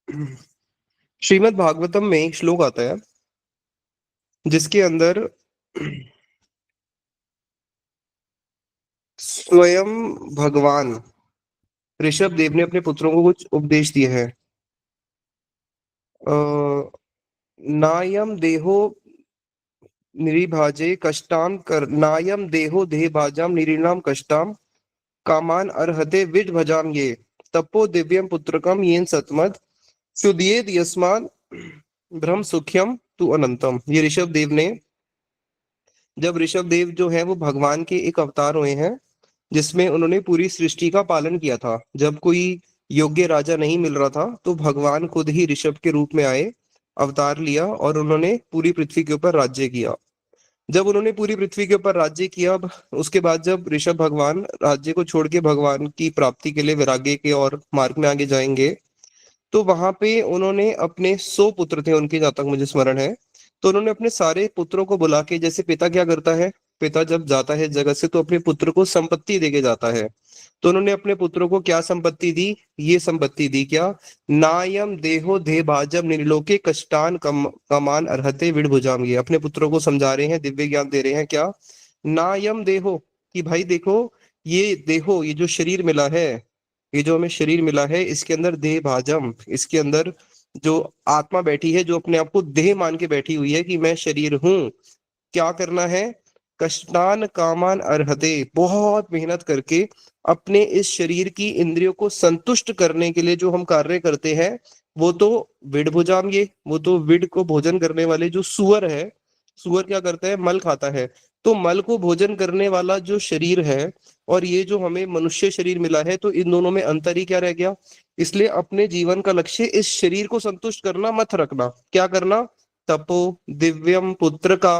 श्रीमद् भागवतम में एक श्लोक आता है जिसके अंदर स्वयं भगवान ऋषभ देव ने अपने पुत्रों को कुछ उपदेश दिए हैं। नायम देहो निरिभाजे कष्टाम कर नायम देहो देह भाजाम निरीणाम कष्टाम कामान अर्हते विद भजाम ये तपो दिव्यम पुत्रकम येन सतमद सुदीयेद यस्माद ब्रह्म सुख्यम तु अनंतम। ये ऋषभ देव ने, जब ऋषभ देव जो है वो भगवान के एक अवतार हुए हैं जिसमें उन्होंने पूरी सृष्टि का पालन किया था। जब कोई योग्य राजा नहीं मिल रहा था तो भगवान खुद ही ऋषभ के रूप में आए, अवतार लिया और उन्होंने पूरी पृथ्वी के ऊपर राज्य किया। जब उन्होंने पूरी पृथ्वी के ऊपर राज्य किया, उसके बाद जब ऋषभ भगवान राज्य को छोड़ के भगवान की प्राप्ति के लिए वैराग्य के और मार्ग में आगे जाएंगे, तो वहां पे उन्होंने अपने 100 पुत्र थे उनके, जहां तक मुझे स्मरण है। तो उन्होंने अपने सारे पुत्रों को बुला के, जैसे पिता क्या करता है, पिता जब जाता है जगत से तो अपने पुत्र को संपत्ति देके जाता है। तो उन्होंने अपने पुत्रों को क्या संपत्ति दी, ये संपत्ति दी क्या, नायम देहो दे भाजम निर्लोके कष्टान कमान अर्हते विड़ भुजाम। ये अपने पुत्रों को समझा रहे हैं, दिव्य ज्ञान दे रहे हैं क्या, नायम देहो, कि भाई देखो, ये देहो, ये जो शरीर मिला है, ये जो हमें शरीर मिला है, इसके अंदर देह भाजम, इसके अंदर जो आत्मा बैठी है, जो अपने आप को देह मान के बैठी हुई है कि मैं शरीर हूं, क्या करना है, कष्टान कामान अर्हते, बहुत मेहनत करके अपने इस शरीर की इंद्रियों को संतुष्ट करने के लिए जो हम कार्य करते हैं, वो तो विड भुजाम, ये वो तो विड को भोजन करने वाले जो सुअर है, सुअर क्या करता है, मल खाता है। तो मल को भोजन करने वाला जो शरीर है और ये जो हमें मनुष्य शरीर मिला है, तो इन दोनों में अंतर ही क्या रह गया। इसलिए अपने जीवन का लक्ष्य इस शरीर को संतुष्ट करना मत रखना, क्या करना, तपो दिव्यम पुत्र का,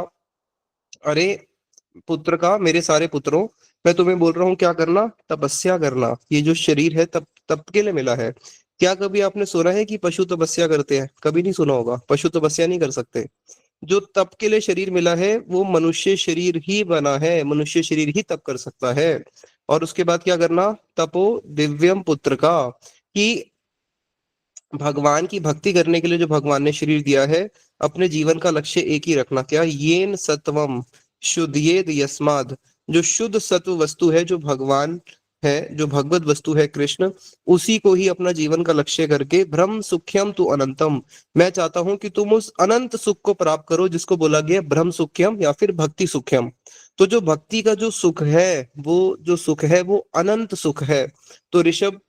अरे पुत्र का, मेरे सारे पुत्रों, मैं तुम्हें बोल रहा हूँ क्या करना, तपस्या करना। ये जो शरीर है तप तप के लिए मिला है। क्या कभी आपने सुना है कि पशु तपस्या करते हैं, कभी नहीं सुना होगा, पशु तपस्या नहीं कर सकते। जो तप के लिए शरीर मिला है वो मनुष्य शरीर ही बना है, मनुष्य शरीर ही तप कर सकता है। और उसके बाद क्या करना, तपो दिव्यम पुत्र का, कि भगवान की भक्ति करने के लिए जो भगवान ने शरीर दिया है, अपने जीवन का लक्ष्य एक ही रखना, क्या, येन सत्वम शुद्धयेद यस्माद, जो शुद्ध सत्व वस्तु है, जो भगवान है, जो भगवत वस्तु है कृष्ण, उसी को ही अपना जीवन का लक्ष्य करके ब्रह्म सुख्यम तु अनंतम, मैं चाहता हूं कि तुम उस अनंत सुख को प्राप्त करो जिसको बोला गया ब्रह्म सुख्यम या फिर भक्ति सुख्यम। तो जो भक्ति का जो सुख है, वो जो सुख है वो अनंत सुख है। तो ऋषभ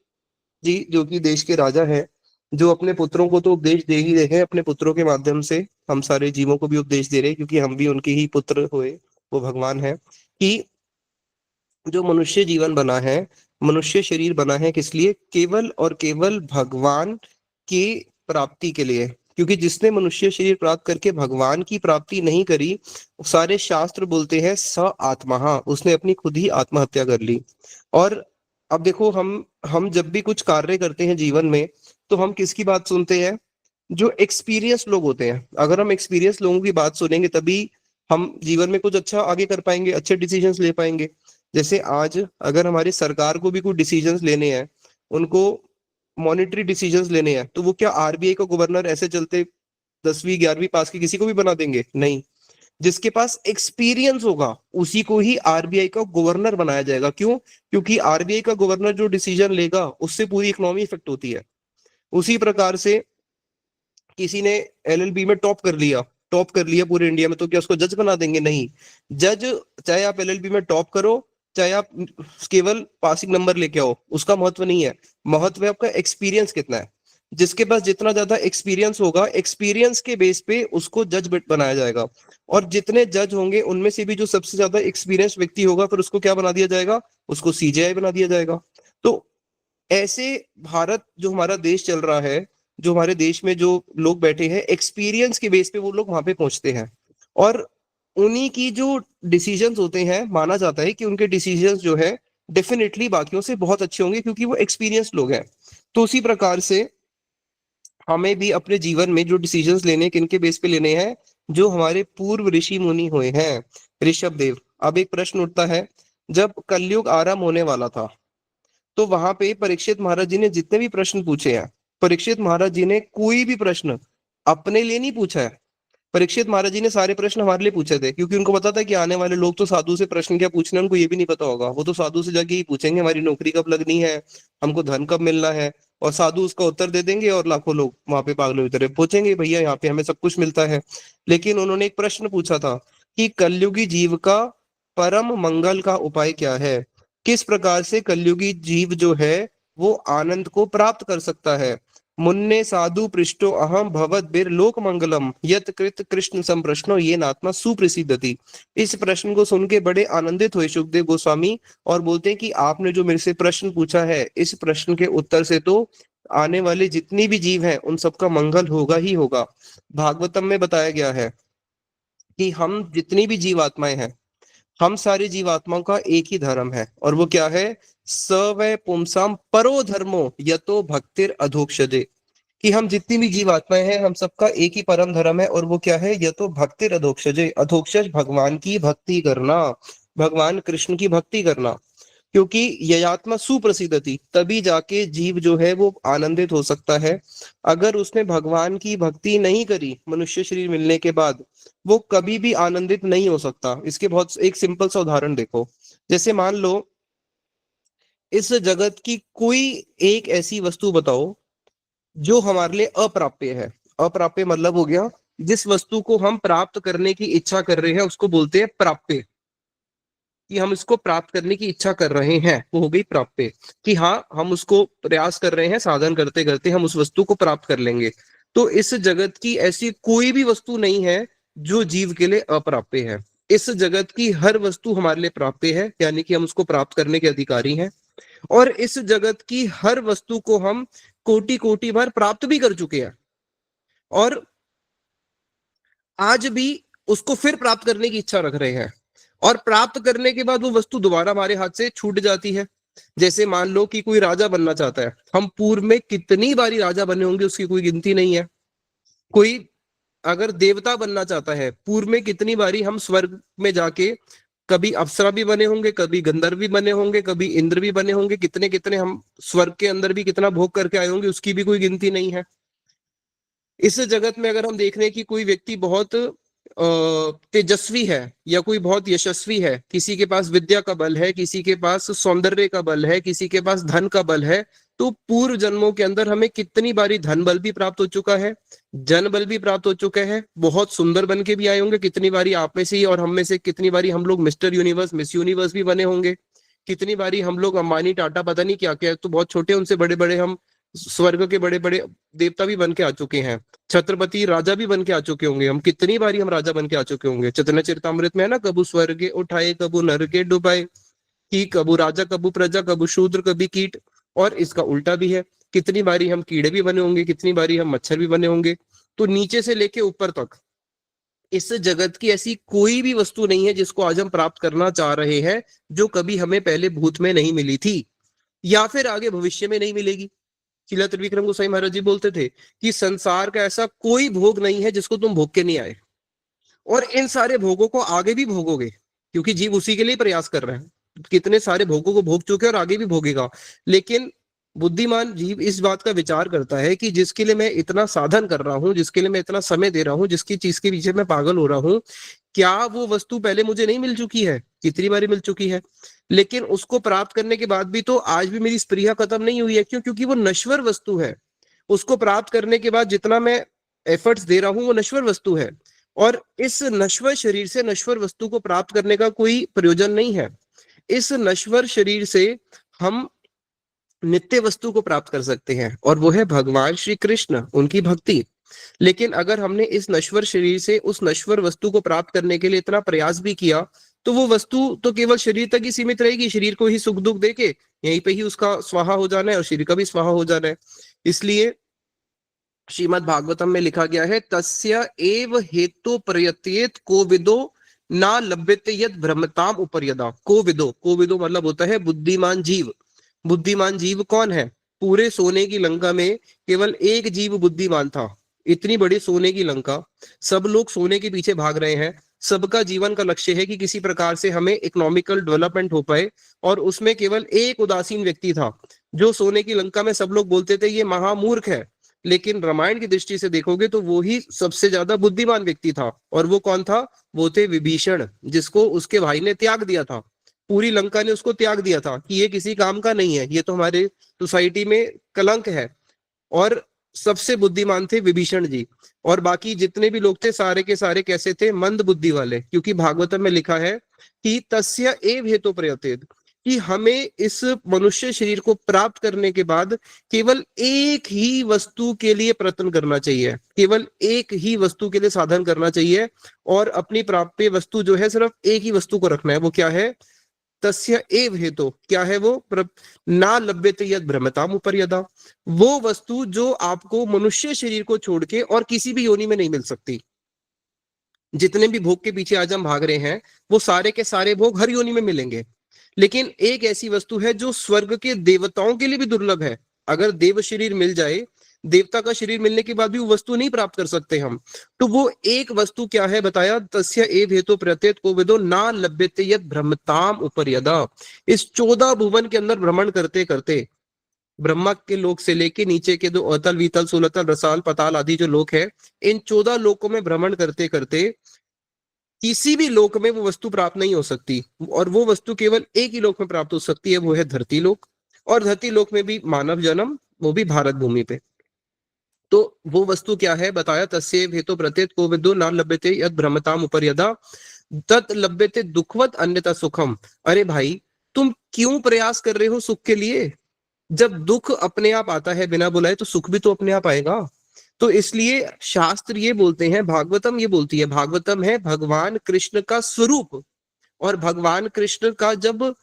जी जो कि देश के राजा हैं, जो अपने पुत्रों को तो उपदेश दे ही रहे हैं, अपने पुत्रों के माध्यम से हम सारे जीवों को भी उपदेश दे रहे हैं, क्योंकि हम भी उनके ही पुत्र हुए, वो भगवान है, कि जो मनुष्य जीवन बना है, मनुष्य शरीर बना है किस लिए, केवल और केवल भगवान की प्राप्ति के लिए। क्योंकि जिसने मनुष्य शरीर प्राप्त करके भगवान की प्राप्ति नहीं करी, सारे शास्त्र बोलते हैं स आत्मा, उसने अपनी खुद ही आत्महत्या कर ली। और अब देखो, हम जब भी कुछ कार्य करते हैं जीवन में, तो हम किसकी बात सुनते हैं, जो एक्सपीरियंस लोग होते हैं। अगर हम एक्सपीरियंस लोगों की बात सुनेंगे तभी हम जीवन में कुछ अच्छा आगे कर पाएंगे, अच्छे डिसीजंस ले पाएंगे। जैसे आज अगर हमारी सरकार को भी कुछ डिसीजंस लेने हैं, उनको मॉनेटरी डिसीजंस लेने हैं, तो वो क्या आरबीआई का गवर्नर ऐसे चलते 10वीं 11वीं पास के किसी को भी बना देंगे, नहीं। जिसके पास एक्सपीरियंस होगा उसी को ही आरबीआई का गवर्नर बनाया जाएगा। क्यों, क्योंकि आरबीआई का गवर्नर जो डिसीजन लेगा उससे पूरी इकोनॉमी इफेक्ट होती है। उसी प्रकार से किसी ने एलएलबी में टॉप कर लिया पूरे इंडिया में, तो क्या उसको जज बना देंगे, नहीं। जज, चाहे आप एलएलबी में टॉप करो, चाहे आप केवल पासिंग नंबर लेके आओ, उसका महत्व नहीं है। महत्व है आपका एक्सपीरियंस कितना है। जिसके पास जितना ज्यादा एक्सपीरियंस होगा, एक्सपीरियंस के बेस पे उसको जज बनाया जाएगा। और जितने जज होंगे उनमें से भी जो सबसे ज्यादा एक्सपीरियंस व्यक्ति होगा, फिर उसको क्या बना दिया जाएगा, उसको सीजेआई बना दिया जाएगा। तो ऐसे भारत जो हमारा देश चल रहा है, जो हमारे देश में जो लोग बैठे हैं, एक्सपीरियंस के बेस पे वो लोग वहां पे पहुंचते हैं। और उन्हीं की जो डिसीजंस होते हैं, माना जाता है कि उनके डिसीजंस जो है डेफिनेटली बाकियों से बहुत अच्छे होंगे, क्योंकि वो एक्सपीरियंस लोग हैं। तो उसी प्रकार से हमें भी अपने जीवन में जो डिसीजंस लेने, किनके बेस पे लेने हैं, जो हमारे पूर्व ऋषि मुनि हुए हैं, ऋषभ देव। अब एक प्रश्न उठता है, जब कलयुग आरंभ होने वाला था, तो वहां पे परीक्षित महाराज जी ने जितने भी प्रश्न पूछे हैं, परीक्षित महाराज जी ने कोई भी प्रश्न अपने लिए नहीं पूछा है। परीक्षित महाराज जी ने सारे प्रश्न हमारे लिए पूछे थे, क्योंकि उनको पता था कि आने वाले लोग तो साधु से प्रश्न क्या पूछने उनको ये भी नहीं पता होगा। वो तो साधु से जाके ही पूछेंगे हमारी नौकरी कब लगनी है, हमको धन कब मिलना है, और साधु उसका उत्तर दे देंगे और लाखों लोग वहां पे पागलों की तरह पूछेंगे भैया यहाँ पे हमें सब कुछ मिलता है। लेकिन उन्होंने एक प्रश्न पूछा था कि कलयुगी जीव का परम मंगल का उपाय क्या है, किस प्रकार से कलयुगी जीव जो है वो आनंद को प्राप्त कर सकता है। मुन्ने साधु पृष्ठो अहम भवत बिर लोक मंगलम यत कृत कृष्ण संप्रश्नो ये नात्मा सुप्रसिद्धति। इस प्रश्न को सुन के बड़े आनंदित हुए सुखदेव गोस्वामी, और बोलते हैं कि आपने जो मेरे से प्रश्न पूछा है, इस प्रश्न के उत्तर से तो आने वाले जितनी भी जीव हैं उन सबका मंगल होगा ही होगा। भागवतम में बताया गया है कि हम जितनी भी जीवात्माएं हैं, हम सारी जीवात्माओं का एक ही धर्म है, और वो क्या है, स वै पुंसाम परो धर्मो यतो भक्तिर अधोक्षजे। कि हम जितनी भी जीवात्माएं हैं हम सबका एक ही परम धर्म है, और वो क्या है, यतो भक्तिर अधोक्षजे, अधोक्षज भगवान की भक्ति करना, भगवान कृष्ण की भक्ति करना। क्योंकि ययात्मा सुप्रसिद्ध थी, तभी जाके जीव जो है वो आनंदित हो सकता है। अगर उसने भगवान की भक्ति नहीं करी मनुष्य शरीर मिलने के बाद, वो कभी भी आनंदित नहीं हो सकता। इसके बहुत एक सिंपल सा उदाहरण देखो, जैसे मान लो इस जगत की कोई एक ऐसी वस्तु बताओ जो हमारे लिए अप्राप्य है। अप्राप्य मतलब हो गया जिस वस्तु को हम प्राप्त करने की इच्छा कर रहे हैं उसको बोलते हैं प्राप्य। कि हम इसको प्राप्त करने की इच्छा कर रहे हैं वो हो गई प्राप्य। कि हाँ हम उसको प्रयास कर रहे हैं, साधन करते करते हम उस वस्तु को प्राप्त कर लेंगे। तो इस जगत की ऐसी कोई भी वस्तु नहीं है जो जीव के लिए अप्राप्य है। इस जगत की हर वस्तु हमारे लिए प्राप्य है, यानी कि हम उसको प्राप्त करने के अधिकारी हैं। और इस जगत की हर वस्तु को हम कोटि कोटि बार प्राप्त भी कर चुके हैं, और आज भी उसको फिर प्राप्त करने की इच्छा रख रहे हैं। और प्राप्त करने के बाद वो वस्तु दोबारा हमारे हाथ से छूट जाती है। जैसे मान लो कि कोई राजा बनना चाहता है, हम पूर्व में कितनी बारी राजा बने होंगे उसकी कोई गिनती नहीं है। कोई अगर देवता बनना चाहता है, पूर्व में कितनी बारी हम स्वर्ग में जाके कभी अप्सरा भी बने होंगे, कभी गंधर्व भी बने होंगे, कभी इंद्र भी बने होंगे, कितने कितने हम स्वर्ग के अंदर भी कितना भोग करके आए होंगे उसकी भी कोई गिनती नहीं है। इस जगत में अगर हम देख रहे हैं कि कोई व्यक्ति बहुत तेजस्वी है या कोई बहुत यशस्वी है, किसी के पास विद्या का बल है, किसी के पास सौंदर्य का बल है, किसी के पास धन का बल है, तो पूर्व जन्मों के अंदर हमें कितनी बारी धन बल भी प्राप्त हो चुका है, जन बल भी प्राप्त हो चुका है, बहुत सुंदर बन के भी आए होंगे कितनी बारी आप में से ही, और हम में से कितनी बारी हम लोग मिस्टर यूनिवर्स मिस यूनिवर्स भी बने होंगे। कितनी बारी हम लोग अंबानी टाटा पता नहीं क्या क्या, तो बहुत छोटे उनसे बड़े बड़े हम स्वर्ग के बड़े बड़े देवता भी बन के आ चुके हैं, छत्रपति राजा भी बन के आ चुके होंगे। हम कितनी बारी हम राजा बन के आ चुके होंगे। चैतन्य चरितमृत में है ना, कबू स्वर्ग उठाए कबू नर के डुबाए, कि कबू राजा कबू प्रजा कबू शूद्र कभी कीट। और इसका उल्टा भी है, कितनी बारी हम कीड़े भी बने होंगे, कितनी बारी हम मच्छर भी बने होंगे। तो नीचे से लेके ऊपर तक इस जगत की ऐसी कोई भी वस्तु नहीं है जिसको आज हम प्राप्त करना चाह रहे हैं जो कभी हमें पहले भूत में नहीं मिली थी या फिर आगे भविष्य में नहीं मिलेगी। शिला त्रिविक्रम गोसाई महाराज जी बोलते थे कि संसार का ऐसा कोई भोग नहीं है जिसको तुम भोग के नहीं आए, और इन सारे भोगों को आगे भी भोगोगे, क्योंकि जीव उसी के लिए प्रयास कर रहे हैं। कितने सारे भोगों को भोग चुके और आगे भी भोगेगा। लेकिन बुद्धिमान जीव इस बात का विचार करता है कि जिसके लिए मैं इतना साधन कर रहा हूं, जिसके लिए मैं इतना समय दे रहा हूं, जिसकी चीज के पीछे मैं पागल हो रहा हूं, क्या वो वस्तु पहले मुझे नहीं मिल चुकी है, कितनी बारी मिल चुकी है। लेकिन उसको प्राप्त करने के बाद भी तो आज भी मेरी स्पृहा खत्म नहीं हुई है। क्यों? क्योंकि वो नश्वर वस्तु है। उसको प्राप्त करने के बाद जितना मैं एफर्ट्स दे रहा हूं वो नश्वर वस्तु है, और इस नश्वर शरीर से नश्वर वस्तु को प्राप्त करने का कोई प्रयोजन नहीं है। इस नश्वर शरीर से हम नित्य वस्तु को प्राप्त कर सकते हैं, और वो है भगवान श्री कृष्ण, उनकी भक्ति। लेकिन अगर हमने इस नश्वर शरीर से उस नश्वर वस्तु को प्राप्त करने के लिए इतना प्रयास भी किया, तो वो वस्तु तो केवल शरीर तक ही सीमित रहेगी। शरीर को ही सुख दुख देके यहीं पे ही उसका स्वाहा हो जाना है, और शरीर का भी स्वाहा हो जाना है। इसलिए श्रीमद् भागवतम में लिखा गया है, तस्य एव हेतु प्रयत्येत कोविदो ना लभ्यते यद भ्रमताम उपर्यदा। कोविदो, कोविदो मतलब होता है बुद्धिमान जीव। बुद्धिमान जीव कौन है? पूरे सोने की लंका में केवल एक जीव बुद्धिमान था। इतनी बड़ी सोने की लंका, सब लोग सोने के पीछे भाग रहे हैं, सबका जीवन का लक्ष्य है कि किसी प्रकार से हमें इकोनॉमिकल डेवलपमेंट हो पाए, और उसमें केवल एक उदासीन व्यक्ति था जो सोने की लंका में सब लोग बोलते थे ये महामूर्ख है, लेकिन रामायण की दृष्टि से देखोगे तो वो ही सबसे ज्यादा बुद्धिमान व्यक्ति था। और वो कौन था? वो थे विभीषण, जिसको उसके भाई ने त्याग दिया था। पूरी लंका ने उसको त्याग दिया था कि ये किसी काम का नहीं है, ये तो हमारे सोसाइटी में कलंक है। और सबसे बुद्धिमान थे विभीषण जी। और बाकी जितने भी लोग थे सारे के सारे कैसे थे? मंद बुद्धि वाले। क्योंकि भागवतम में लिखा है कि तस्य एव हेतु प्रयतेत, कि हमें इस मनुष्य शरीर को प्राप्त करने के बाद केवल एक ही वस्तु के लिए प्रयत्न करना चाहिए, केवल एक ही वस्तु के लिए साधन करना चाहिए, और अपनी प्राप्य वस्तु जो है सिर्फ एक ही वस्तु को रखना है। वो क्या है? तस्य एव हेतु, क्या है वो? ना लभ्यते यद भ्रमताम उपर्यदा, वो वस्तु जो आपको मनुष्य शरीर को छोड़ के और किसी भी योनि में नहीं मिल सकती। जितने भी भोग के पीछे आज हम भाग रहे हैं वो सारे के सारे भोग हर योनि में मिलेंगे, लेकिन एक ऐसी वस्तु है जो स्वर्ग के देवताओं के लिए भी दुर्लभ है। अगर देव शरीर मिल जाए, देवता का शरीर मिलने के बाद भी वो वस्तु नहीं प्राप्त कर सकते हम। तो वो एक वस्तु क्या है बताया? तस्य एव हेतु प्रत्येत कोविदो ना लभ्यते यद भ्रमताम उपर्यदा। इस 14 भुवन के अंदर भ्रमण करते करते, ब्रह्मा के लोक से लेके नीचे के जो अतल वितल सुलतल रसाल पताल आदि जो लोक है, इन 14 लोकों में भ्रमण करते करते किसी भी लोक में वो वस्तु प्राप्त नहीं हो सकती, और वो वस्तु केवल एक ही लोक में प्राप्त हो सकती है, वो है धरती लोक। और धरती लोक में भी मानव जन्म, वो भी भारत भूमि पे। तो वो वस्तु क्या है बताया? तस्यैव हेतु प्रत्येत कोविदो न लभ्यते यद भ्रमताम उपर्यदा तत् लभ्यते दुखवत अन्यथा सुखम। अरे भाई, तुम क्यों प्रयास कर रहे हो सुख के लिए? जब दुख अपने आप आता है बिना बुलाए, तो सुख भी तो अपने आप आएगा। तो इसलिए शास्त्र ये बोलते हैं, भागवतम ये बोलती है, भागवतम है भगवान कृष्ण का स्वरूप। और भगवान कृष्ण का जब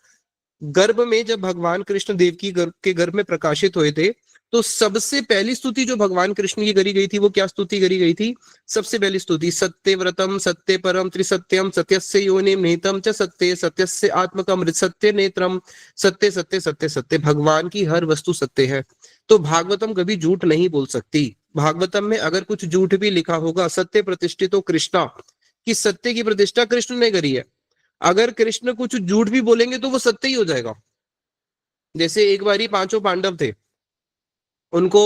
गर्भ में, जब भगवान कृष्ण देव की गर्भ के गर्भ में प्रकाशित हुए थे, तो सबसे पहली स्तुति जो भगवान कृष्ण की करी गई थी, वो क्या स्तुति करी गई थी? सबसे पहली स्तुति सत्यव्रतम सत्य परम त्रिसत्यम सत्यस्य योनिम निहितम च सत्य सत्यस्य आत्मकम सत्य नेत्रम सत्य सत्य सत्य सत्य। भगवान की हर वस्तु सत्य है, तो भागवतम कभी झूठ नहीं बोल सकती। भागवतम में अगर कुछ झूठ भी लिखा होगा, सत्य प्रतिष्ठितो कृष्णा, कि सत्य की प्रतिष्ठा कृष्ण ने करी है। अगर कृष्ण कुछ झूठ भी बोलेंगे तो वो सत्य ही हो जाएगा। जैसे एक बारी पांचों पांडव थे, उनको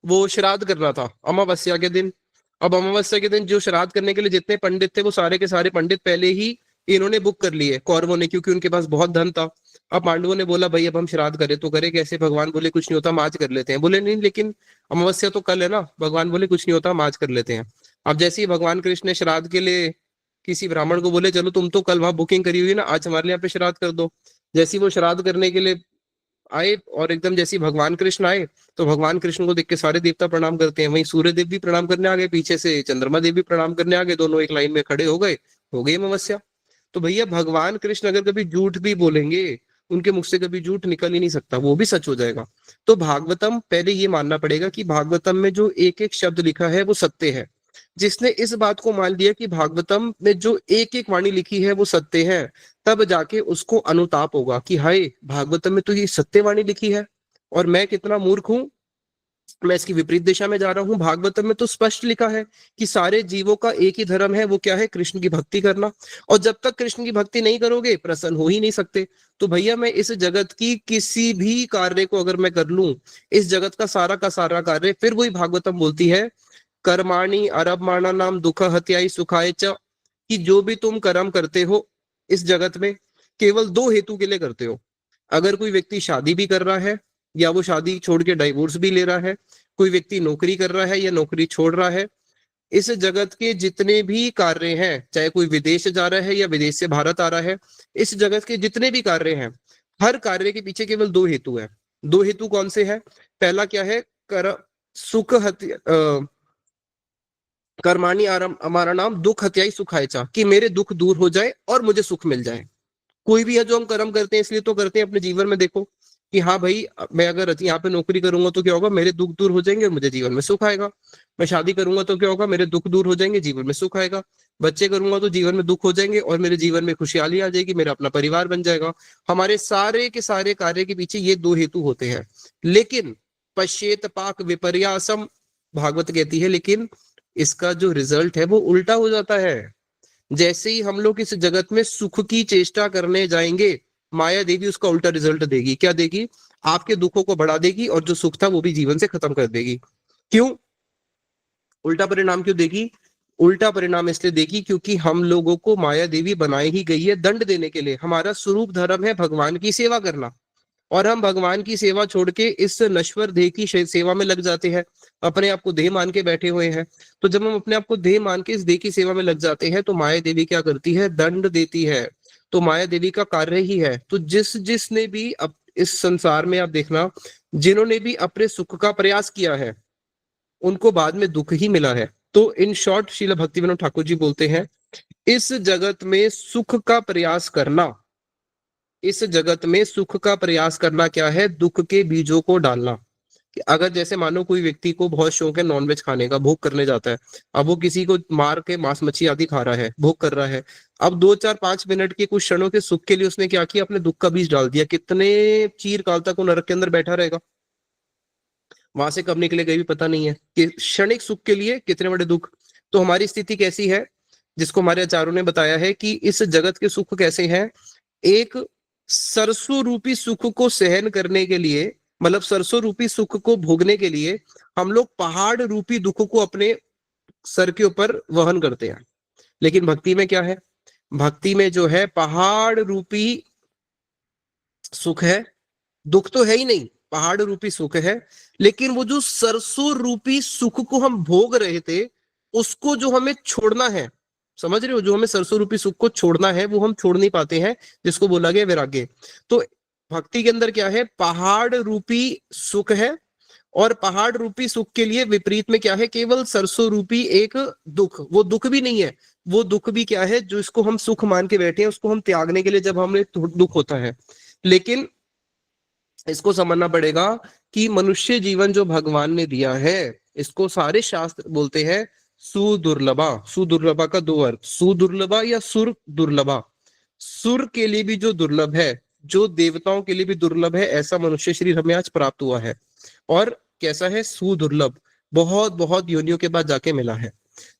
वो श्राद्ध करना था अमावस्या के दिन। अब अमावस्या के दिन जो श्राद्ध करने के लिए जितने पंडित थे, वो सारे के सारे पंडित पहले ही इन्होंने बुक कर लिए कौरवों ने, क्योंकि उनके पास बहुत धन था। अब पांडवों ने बोला भाई अब हम श्राद्ध करें तो करें कैसे? भगवान बोले कुछ नहीं होता, हम आज कर लेते हैं। बोले नहीं, लेकिन अमावस्या तो कल है ना। भगवान बोले कुछ नहीं होता, हम आज कर लेते हैं। अब जैसे ही भगवान कृष्ण ने श्राद्ध के लिए किसी ब्राह्मण को बोले चलो तुम तो कल वहां बुकिंग करी हुई ना, आज हमारे लिए यहाँ पे श्राद्ध कर दो। जैसे ही वो श्राद्ध करने के लिए आए, और एकदम जैसे भगवान कृष्ण आए, तो भगवान कृष्ण को देख के सारे देवता प्रणाम करते हैं। वहीं सूर्य देव भी प्रणाम करने आ गए, पीछे से चंद्रमा देव भी प्रणाम करने आ गए, दोनों एक लाइन में खड़े हो गए, हो गई अमावस्या। तो भैया भगवान कृष्ण अगर कभी झूठ भी बोलेंगे, उनके मुख से कभी झूठ निकल ही नहीं सकता, वो भी सच हो जाएगा। तो भागवतम, पहले ये मानना पड़ेगा कि भागवतम में जो एक एक शब्द लिखा है वो सत्य है। जिसने इस बात को मान लिया कि भागवतम में जो एक एक वाणी लिखी है वो सत्य है, तब जाके उसको अनुताप होगा कि हाय, भागवतम में तो ये सत्य वाणी लिखी है और मैं कितना मूर्ख हूं, मैं इसकी विपरीत दिशा में जा रहा हूं। भागवतम में तो स्पष्ट लिखा है कि सारे जीवों का एक ही धर्म है, वो क्या है? कृष्ण की भक्ति करना। और जब तक कृष्ण की भक्ति नहीं करोगे, प्रसन्न हो ही नहीं सकते। तो भैया मैं इस जगत की किसी भी कार्य को अगर मैं कर लूं, इस जगत का सारा कार्य, फिर वही भागवतम बोलती है कर्माणि अरबमाणा नाम दुख हत्याई सुखाय च, कि जो भी तुम कर्म करते हो इस जगत में, केवल दो हेतु के लिए करते हो। अगर कोई व्यक्ति शादी भी कर रहा है, या वो शादी छोड़ के डाइवोर्स भी ले रहा है, कोई व्यक्ति नौकरी कर रहा है या नौकरी छोड़ रहा है, इस जगत के जितने भी कार्य हैं, चाहे कोई विदेश जा रहा है या विदेश से भारत आ रहा है, इस जगत के जितने भी कार्य हैं, हर कार्य के पीछे केवल दो हेतु है। दो हेतु कौन से है? पहला क्या है? कर सुख हत्या, कर्माणी आरम हमारा नाम दुख हत्याई सुखाय चा, कि मेरे दुख दूर हो जाए और मुझे सुख मिल जाए। कोई भी है जो हम कर्म करते हैं इसलिए तो करते हैं अपने जीवन में, देखो कि हाँ भाई मैं अगर यहाँ पे नौकरी करूंगा तो क्या होगा? मेरे दुख दूर हो जाएंगे और मुझे जीवन में सुख आएगा। मैं शादी करूंगा तो क्या होगा? मेरे दुख दूर हो जाएंगे, जीवन में सुख आएगा। बच्चे करूंगा तो जीवन में दुख हो जाएंगे और मेरे जीवन में खुशहाली आ जाएगी, मेरा अपना परिवार बन जाएगा। हमारे सारे के सारे कार्य के पीछे ये दो हेतु होते हैं। लेकिन पश्चेत पाक विपर्यासम, भागवत कहती है, लेकिन इसका जो रिजल्ट है वो उल्टा हो जाता है। जैसे ही हम लोग इस जगत में सुख की चेष्टा करने जाएंगे, माया देवी उसका उल्टा रिजल्ट देगी। क्या देगी? आपके दुखों को बढ़ा देगी और जो सुख था वो भी जीवन से खत्म कर देगी। क्यों उल्टा परिणाम क्यों देगी? उल्टा परिणाम इसलिए देगी क्योंकि हम लोगों को माया देवी बनाई ही गई है दंड देने के लिए। हमारा स्वरूप धर्म है भगवान की सेवा करना, और हम भगवान की सेवा छोड़ के इस नश्वर देह की सेवा में लग जाते हैं, अपने आप को देह मान के बैठे हुए हैं। तो जब हम अपने आप को देह मान के इस देह की सेवा में लग जाते हैं तो माया देवी क्या करती है? दंड देती है। तो माया देवी का कार्य ही है। तो जिसने भी इस संसार में आप देखना, जिन्होंने भी अपने सुख का प्रयास किया है उनको बाद में दुख ही मिला है। तो इन शॉर्ट श्रील भक्ति विनोद ठाकुर जी बोलते हैं, इस जगत में सुख का प्रयास करना, इस जगत में सुख का प्रयास करना क्या है? दुख के बीजों को डालना। कि अगर जैसे मानो कोई व्यक्ति को बहुत शौक है नॉनवेज खाने का, भोग करने जाता है, अब वो किसी को मार के मांस मच्छी आदि खा रहा है, भोग कर रहा है, अब 2 4 5 मिनट के कुछ क्षणों के सुख के लिए उसने क्या किया? अपने दुख का बीज डाल दिया। कितने चीर काल तक वो नरक के अंदर बैठा रहेगा, वहां से कब निकलेगा ये भी पता नहीं है। कि क्षणिक सुख के लिए कितने बड़े दुख। तो हमारी स्थिति कैसी है, जिसको हमारे आचार्यों ने बताया है कि इस जगत के सुख कैसे हैं। एक सरसों रूपी सुख को सहन करने के लिए, मतलब सरसों रूपी सुख को भोगने के लिए हम लोग पहाड़ रूपी दुख को अपने सर के ऊपर वहन करते हैं। लेकिन भक्ति में क्या है? भक्ति में जो है पहाड़ रूपी सुख है, दुख तो है ही नहीं, पहाड़ रूपी सुख है। लेकिन वो जो सरसों रूपी सुख को हम भोग रहे थे उसको जो हमें छोड़ना है, समझ रहे हो, जो हमें सरसों रूपी सुख को छोड़ना है वो हम छोड़ नहीं पाते हैं, जिसको बोला गया वैराग्य। तो भक्ति के अंदर क्या है? पहाड़ रूपी सुख है, और पहाड़ रूपी सुख के लिए विपरीत में क्या है? केवल सरसों रूपी एक दुख। वो दुख भी नहीं है, वो दुख भी क्या है? जो इसको हम सुख मान के बैठे हैं उसको हम त्यागने के लिए जब हमें दुख होता है। लेकिन इसको समझना पड़ेगा कि मनुष्य जीवन जो भगवान ने दिया है, इसको सारे शास्त्र बोलते हैं सुदुर्लभा। सुदुर्लभा का दो अर्थ, सुदुर्लभा या सुर दुर्लभा। सुर के लिए भी जो दुर्लभ है, जो देवताओं के लिए भी दुर्लभ है, ऐसा मनुष्य शरीर हमें आज प्राप्त हुआ है। और कैसा है? सुदुर्लभ, बहुत बहुत योनियों के बाद जाके मिला है।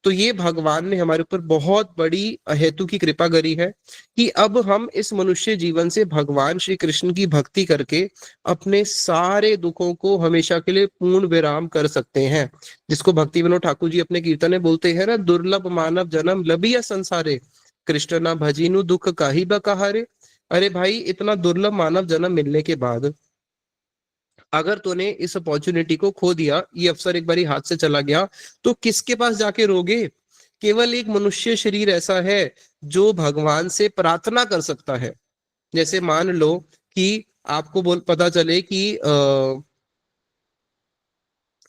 तो ये भगवान ने हमारे ऊपर बहुत बड़ी अहेतु की कृपा करी है कि अब हम इस मनुष्य जीवन से भगवान श्री कृष्ण की भक्ति करके अपने सारे दुखों को हमेशा के लिए पूर्ण विराम कर सकते हैं। जिसको भक्ति विनोद ठाकुर जी अपने कीर्तन में बोलते हैं ना, दुर्लभ मानव जन्म लबिया संसारे, कृष्ण ना भजीनु दुख काहि बकहारे। अरे भाई, इतना दुर्लभ मानव जन्म मिलने के बाद अगर तूने इस अपॉर्चुनिटी को खो दिया, ये अवसर एक बारी हाथ से चला गया, तो किसके पास जाके रोगे? केवल एक मनुष्य शरीर ऐसा है जो भगवान से प्रार्थना कर सकता है। जैसे मान लो कि आपको बोल पता चले कि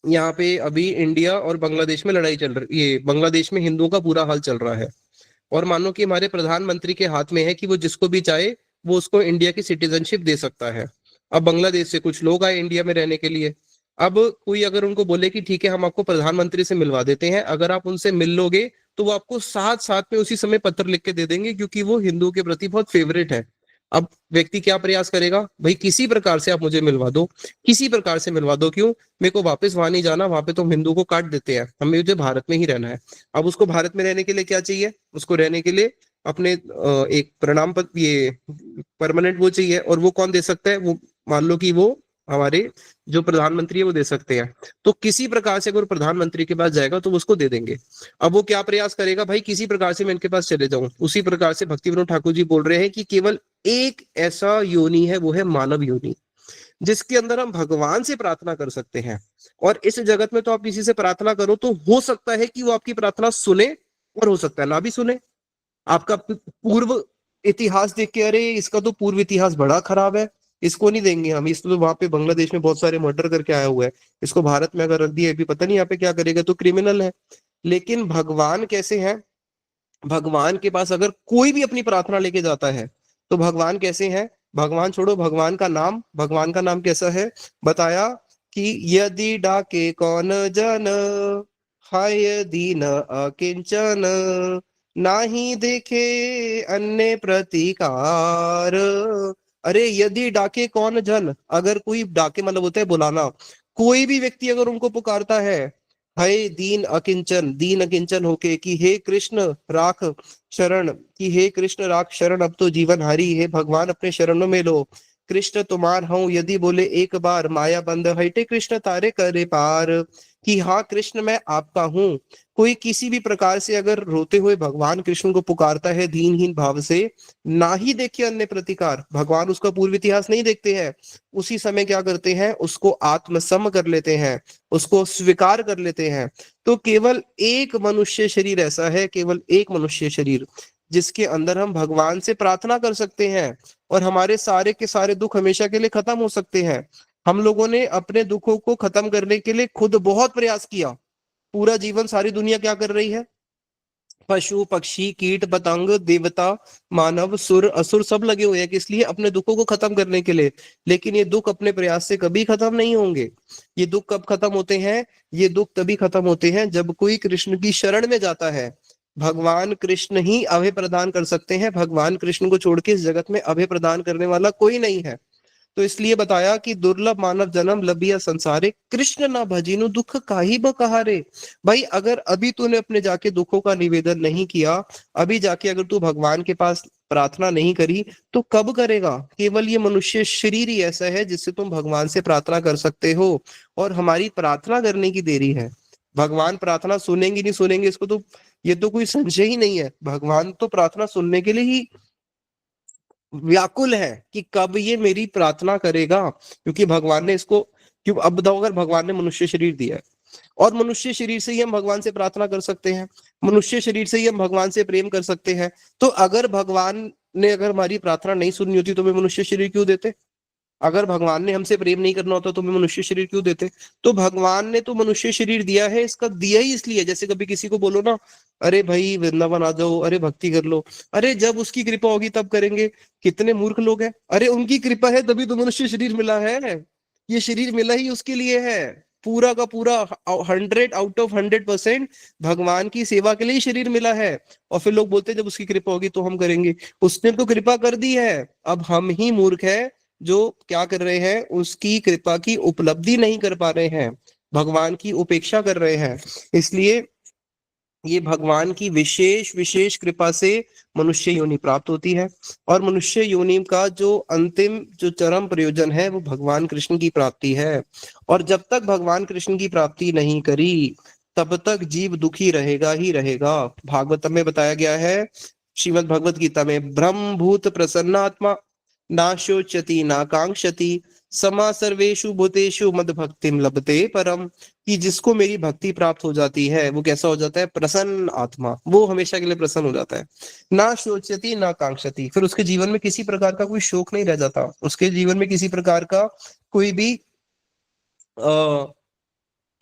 यहाँ पे अभी इंडिया और बांग्लादेश में लड़ाई चल रही, ये बांग्लादेश में हिंदुओं का बुरा हाल चल रहा है, और मानो कि हमारे प्रधानमंत्री के हाथ में है कि वो जिसको भी चाहे वो उसको इंडिया की सिटीजनशिप दे सकता है। अब बांग्लादेश से कुछ लोग आए इंडिया में रहने के लिए। अब कोई अगर उनको बोले कि ठीक है हम आपको प्रधानमंत्री से मिलवा देते हैं, अगर आप उनसे मिल लोगे तो वो आपको साथ साथ में उसी समय पत्र लिख के दे देंगे, क्योंकि वो हिंदुओं के प्रति बहुत फेवरेट है। अब व्यक्ति क्या प्रयास करेगा? भाई किसी प्रकार से आप मुझे मिलवा दो, किसी प्रकार से मिलवा दो। क्यों? मेरे को वापस वहां नहीं जाना, वहां पे तो हम हिंदू को काट देते हैं, हमें मुझे भारत में ही रहना है। अब उसको भारत में रहने के लिए क्या चाहिए? उसको रहने के लिए अपने एक प्रणाम पत्र, ये परमानेंट वो चाहिए, और वो कौन दे सकता है? वो मान लो कि वो हमारे जो प्रधानमंत्री है वो दे सकते हैं। तो किसी प्रकार से अगर प्रधानमंत्री के पास जाएगा तो वो उसको दे देंगे। अब वो क्या प्रयास करेगा? भाई किसी प्रकार से मैं इनके पास चले जाऊं। उसी प्रकार से भक्ति विनोद ठाकुर जी बोल रहे हैं कि केवल एक ऐसा योनि है, वो है मानव योनि, जिसके अंदर हम भगवान से प्रार्थना कर सकते हैं। और इस जगत में तो आप किसी से प्रार्थना करो तो हो सकता है कि वो आपकी प्रार्थना सुने, और हो सकता है ना भी सुने। आपका पूर्व इतिहास देख के अरे इसका तो पूर्व इतिहास बड़ा खराब है, इसको नहीं देंगे हम, इसको तो वहां पे बांग्लादेश में बहुत सारे मर्डर करके आया हुआ है, इसको भारत में अगर रख दिया, अभी पता नहीं यहाँ पे क्या करेगा, तो क्रिमिनल है। लेकिन भगवान कैसे हैं? भगवान के पास अगर कोई भी अपनी प्रार्थना लेके जाता है तो भगवान कैसे हैं? भगवान छोड़ो, भगवान का नाम, भगवान का नाम कैसा है बताया कि यदि डाके कौन जन, हाय दीन अकिंचन, नाही देखे अन्य प्रतिकार। अरे यदि डाके कौन जन, अगर कोई डाके मतलब होता है बुलाना, कोई भी व्यक्ति अगर उनको पुकारता है, हय दीन अकिंचन होके कि हे कृष्ण राख शरण, कि हे कृष्ण राख शरण, अब तो जीवन हारी है, भगवान अपने शरणों में लो। कृष्ण तुम्हार हूँ यदि बोले एक बार, माया बंध हटे कृष्ण तारे करे पार। कि हाँ कृष्ण मैं आपका हूँ। कोई किसी भी प्रकार से अगर रोते हुए भगवान कृष्ण को पुकारता है दीनहीन भाव से, ना ही देखे अन्य प्रतिकार, भगवान उसका पूर्व इतिहास नहीं देखते हैं, उसी समय क्या करते हैं, उसको आत्मसम कर लेते हैं, उसको स्वीकार कर लेते हैं। तो केवल एक मनुष्य शरीर ऐसा है, केवल एक मनुष्य शरीर जिसके अंदर हम भगवान से प्रार्थना कर सकते हैं और हमारे सारे के सारे दुख हमेशा के लिए खत्म हो सकते हैं। हम लोगों ने अपने दुखों को खत्म करने के लिए खुद बहुत प्रयास किया। पूरा जीवन सारी दुनिया क्या कर रही है, पशु पक्षी कीट पतंग देवता मानव सुर असुर सब लगे हुए हैं, किस लिए, अपने दुखों को खत्म करने के लिए। लेकिन ये दुख अपने प्रयास से कभी खत्म नहीं होंगे। ये दुख कब खत्म होते हैं, ये दुख तभी खत्म होते हैं जब कोई कृष्ण की शरण में जाता है। भगवान कृष्ण ही अभय प्रदान कर सकते हैं, भगवान कृष्ण को छोड़ के इस जगत में अभय प्रदान करने वाला कोई नहीं है। तो इसलिए बताया कि दुर्लभ मानव जन्म लबिया संसारे, कृष्ण ना भजिनु दुख काहि बकहारे। भाई अगर अभी तूने अपने जाके दुखों का निवेदन नहीं किया, अभी जाके अगर तू भगवान के पास प्रार्थना नहीं करी, तो कब करेगा। केवल ये मनुष्य शरीर ही ऐसा है जिससे तुम भगवान से प्रार्थना कर सकते हो। और हमारी प्रार्थना करने की देरी है। भगवान प्रार्थना सुनेंगे नहीं सुनेंगे इसको तो, ये तो कोई संशय ही नहीं है। भगवान तो प्रार्थना सुनने के लिए ही व्याकुल है कि कब ये मेरी प्रार्थना करेगा। क्योंकि भगवान ने इसको, क्यों, अब बताओ, अगर भगवान ने मनुष्य शरीर दिया है और मनुष्य शरीर से ही हम भगवान से प्रार्थना कर सकते हैं, मनुष्य शरीर से ही हम भगवान से प्रेम कर सकते हैं, तो अगर भगवान ने अगर हमारी प्रार्थना नहीं सुननी होती तो हमें मनुष्य शरीर क्यों देते। अगर भगवान ने हमसे प्रेम नहीं करना होता तो हमें मनुष्य शरीर क्यों देते। तो भगवान ने तो मनुष्य शरीर दिया है, इसका दिया ही इसलिए, जैसे कभी किसी को बोलो ना, अरे भाई वृंदावन आ जाओ, अरे भक्ति कर लो, अरे जब उसकी कृपा होगी तब करेंगे। कितने मूर्ख लोग हैं, अरे उनकी कृपा है तभी तो मनुष्य शरीर मिला है। ये शरीर मिला ही उसके लिए है, पूरा का पूरा 100 आउट ऑफ 100% भगवान की सेवा के लिए ही शरीर मिला है। और फिर लोग बोलते हैं जब उसकी कृपा होगी तो हम करेंगे। उसने तो कृपा कर दी है, अब हम ही मूर्ख है जो क्या कर रहे हैं, उसकी कृपा की उपलब्धि नहीं कर पा रहे हैं, भगवान की उपेक्षा कर रहे हैं। इसलिए ये भगवान की विशेष विशेष कृपा से मनुष्य योनि प्राप्त होती है। और मनुष्य योनि का जो अंतिम जो चरम प्रयोजन है वो भगवान कृष्ण की प्राप्ति है। और जब तक भगवान कृष्ण की प्राप्ति नहीं करी तब तक जीव दुखी रहेगा ही रहेगा। भागवतम में बताया गया है, श्रीमद् भगवत गीता में, ब्रह्म भूत प्रसन्नात्मा ना शोचति ना कांक्षति समा सर्वेषु भूतेषु मद भक्तिम लभते परम। कि जिसको मेरी भक्ति प्राप्त हो जाती है वो कैसा हो जाता है, प्रसन्न आत्मा, वो हमेशा के लिए प्रसन्न हो जाता है। ना शोचती ना कांक्षती, फिर उसके जीवन में किसी प्रकार का कोई शोक नहीं रह जाता, उसके जीवन में किसी प्रकार का कोई भी आ,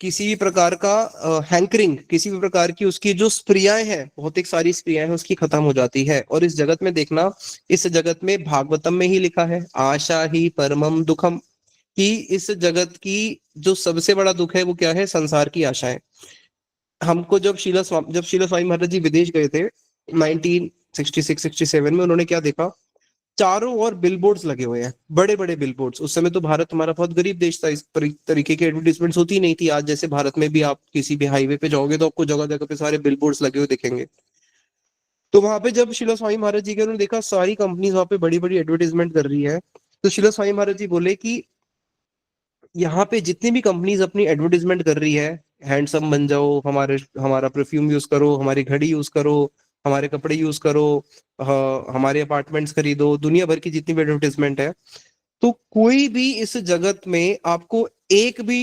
किसी भी प्रकार का हैंकरिंग, किसी भी प्रकार की उसकी जो स्प्रियाएं हैं, भौतिक सारी स्प्रियाएं हैं उसकी खत्म हो जाती है। और इस जगत में देखना, इस जगत में भागवतम में ही लिखा है, आशा ही परमम दुखम, कि इस जगत की जो सबसे बड़ा दुख है वो क्या है, संसार की आशाएं। हमको जब शीला स्वामी महाराज जी विदेश गए थे 1966-67 में, उन्होंने क्या देखा, चारों ओर बिलबोर्ड्स लगे हुए हैं, बड़े बड़े बिलबोर्ड्स। उस समय तो भारत हमारा बहुत गरीब देश था, इस तरीके की एडवर्टीजमेंट्स होती नहीं थी। आज जैसे भारत में भी आप किसी भी हाईवे पे जाओगे तो आपको जगह जगह पे सारे बिलबोर्ड्स लगे हुए दिखेंगे। तो वहां पे जब शिला स्वामी महाराज जी के उन्होंने देखा सारी कंपनीज वहां पे बड़ी बड़ी एडवर्टीजमेंट कर रही है, तो शिला स्वामी महाराज जी बोले कि यहाँ पे जितनी भी कंपनीज अपनी एडवर्टीजमेंट कर रही है, हैंडसम बन जाओ, हमारा परफ्यूम यूज करो, हमारी घड़ी यूज करो, हमारे कपड़े यूज करो, हमारे अपार्टमेंट्स खरीदो, दुनिया भर की जितनी भी एडवर्टीजमेंट है, तो कोई भी इस जगत में आपको एक भी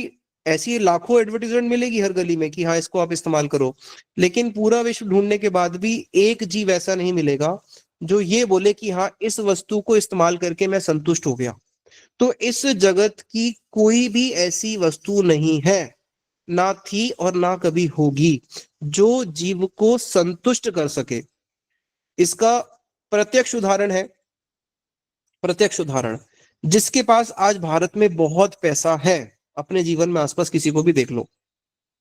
ऐसी लाखों एडवर्टीजमेंट मिलेगी हर गली में कि हाँ इसको आप इस्तेमाल करो, लेकिन पूरा विश्व ढूंढने के बाद भी एक जीव ऐसा नहीं मिलेगा जो ये बोले कि हाँ इस वस्तु को इस्तेमाल करके मैं संतुष्ट हो गया। तो इस जगत की कोई भी ऐसी वस्तु नहीं है, ना थी और ना कभी होगी, जो जीव को संतुष्ट कर सके। इसका प्रत्यक्ष उदाहरण है, प्रत्यक्ष उदाहरण, जिसके पास आज भारत में बहुत पैसा है, अपने जीवन में आसपास किसी को भी देख लो,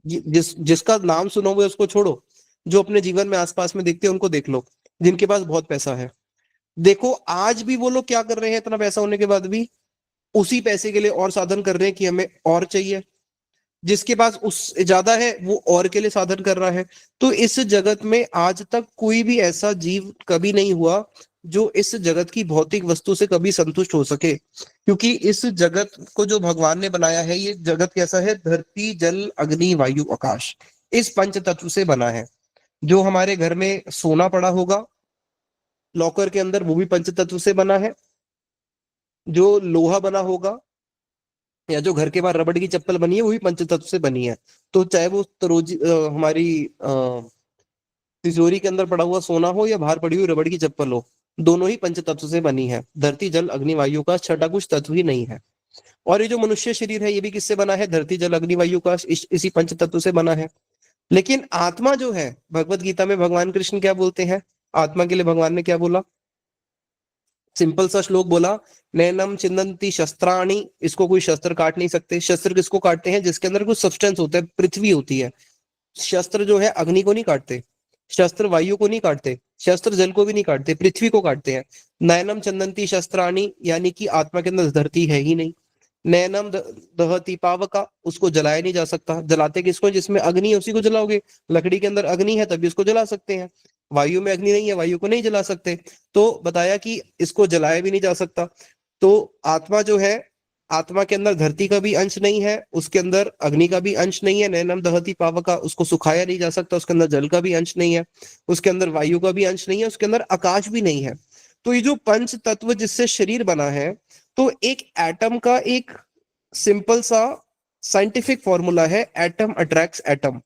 जिसका नाम सुनोगे उसको छोड़ो, जो अपने जीवन में आसपास में दिखते हैं उनको देख लो, जिनके पास बहुत पैसा है, देखो आज भी वो लोग क्या कर रहे हैं, इतना पैसा होने के बाद भी उसी पैसे के लिए और साधन कर रहे हैं कि हमें और चाहिए, जिसके पास उस ज्यादा है वो और के लिए साधन कर रहा है। तो इस जगत में आज तक कोई भी ऐसा जीव कभी नहीं हुआ जो इस जगत की भौतिक वस्तु से कभी संतुष्ट हो सके, क्योंकि इस जगत को जो भगवान ने बनाया है, ये जगत कैसा है, धरती जल अग्नि वायु आकाश, इस पंच तत्व से बना है। जो हमारे घर में सोना पड़ा होगा लॉकर के अंदर, वो भी पंच तत्व से बना है। जो लोहा बना होगा या जो घर के बाहर रबड़ की चप्पल बनी है, वो भी पंचतत्व से बनी है। तो चाहे वो तरोजी हमारी तिजोरी के अंदर पड़ा हुआ सोना हो या बाहर पड़ी हुई रबड़ की चप्पल हो, दोनों ही पंचतत्व से बनी है। धरती जल अग्नि वायु का छठा कुछ तत्व ही नहीं है। और ये जो मनुष्य शरीर है, ये भी किससे बना है, धरती जल अग्नि वायु का इसी पंचतत्व से बना है। लेकिन आत्मा जो है, भगवत गीता में भगवान कृष्ण क्या बोलते हैं, आत्मा के लिए भगवान ने क्या बोला, सिंपल सा श्लोक बोला, नैनम चिंदंती शस्त्राणी, इसको कोई शस्त्र काट नहीं सकते। शस्त्र किसको काटते हैं, जिसके अंदर कुछ सब्सटेंस होता है, पृथ्वी होती है। शस्त्र जो है अग्नि को नहीं काटते, शस्त्र वायु को नहीं काटते, शस्त्र जल को भी नहीं काटते, पृथ्वी को काटते हैं। नैनम चंदंती शस्त्राणी, यानी कि आत्मा के अंदर धरती है ही नहीं। नैनम दहती पावका, उसको जलाया नहीं जा सकता। जलाते किसको, जिसमें अग्नि है उसी को जलाओगे। लकड़ी के अंदर अग्नि है तभी उसको जला सकते हैं। वायु में अग्नि नहीं है, वायु को नहीं जला सकते। तो बताया कि इसको जलाया भी नहीं जा सकता। तो आत्मा जो है, आत्मा के अंदर धरती का भी अंश नहीं है, उसके अंदर अग्नि का भी अंश नहीं है। नैनम दहती पावका, उसको सुखाया नहीं जा सकता, उसके अंदर जल का भी अंश नहीं है, उसके अंदर वायु का भी अंश नहीं है, उसके अंदर आकाश भी नहीं है। तो ये जो पंच तत्व जिससे शरीर बना है, तो एक एटम का एक सिंपल सा साइंटिफिक फॉर्मूला है, एटम अट्रैक्ट्स एटम।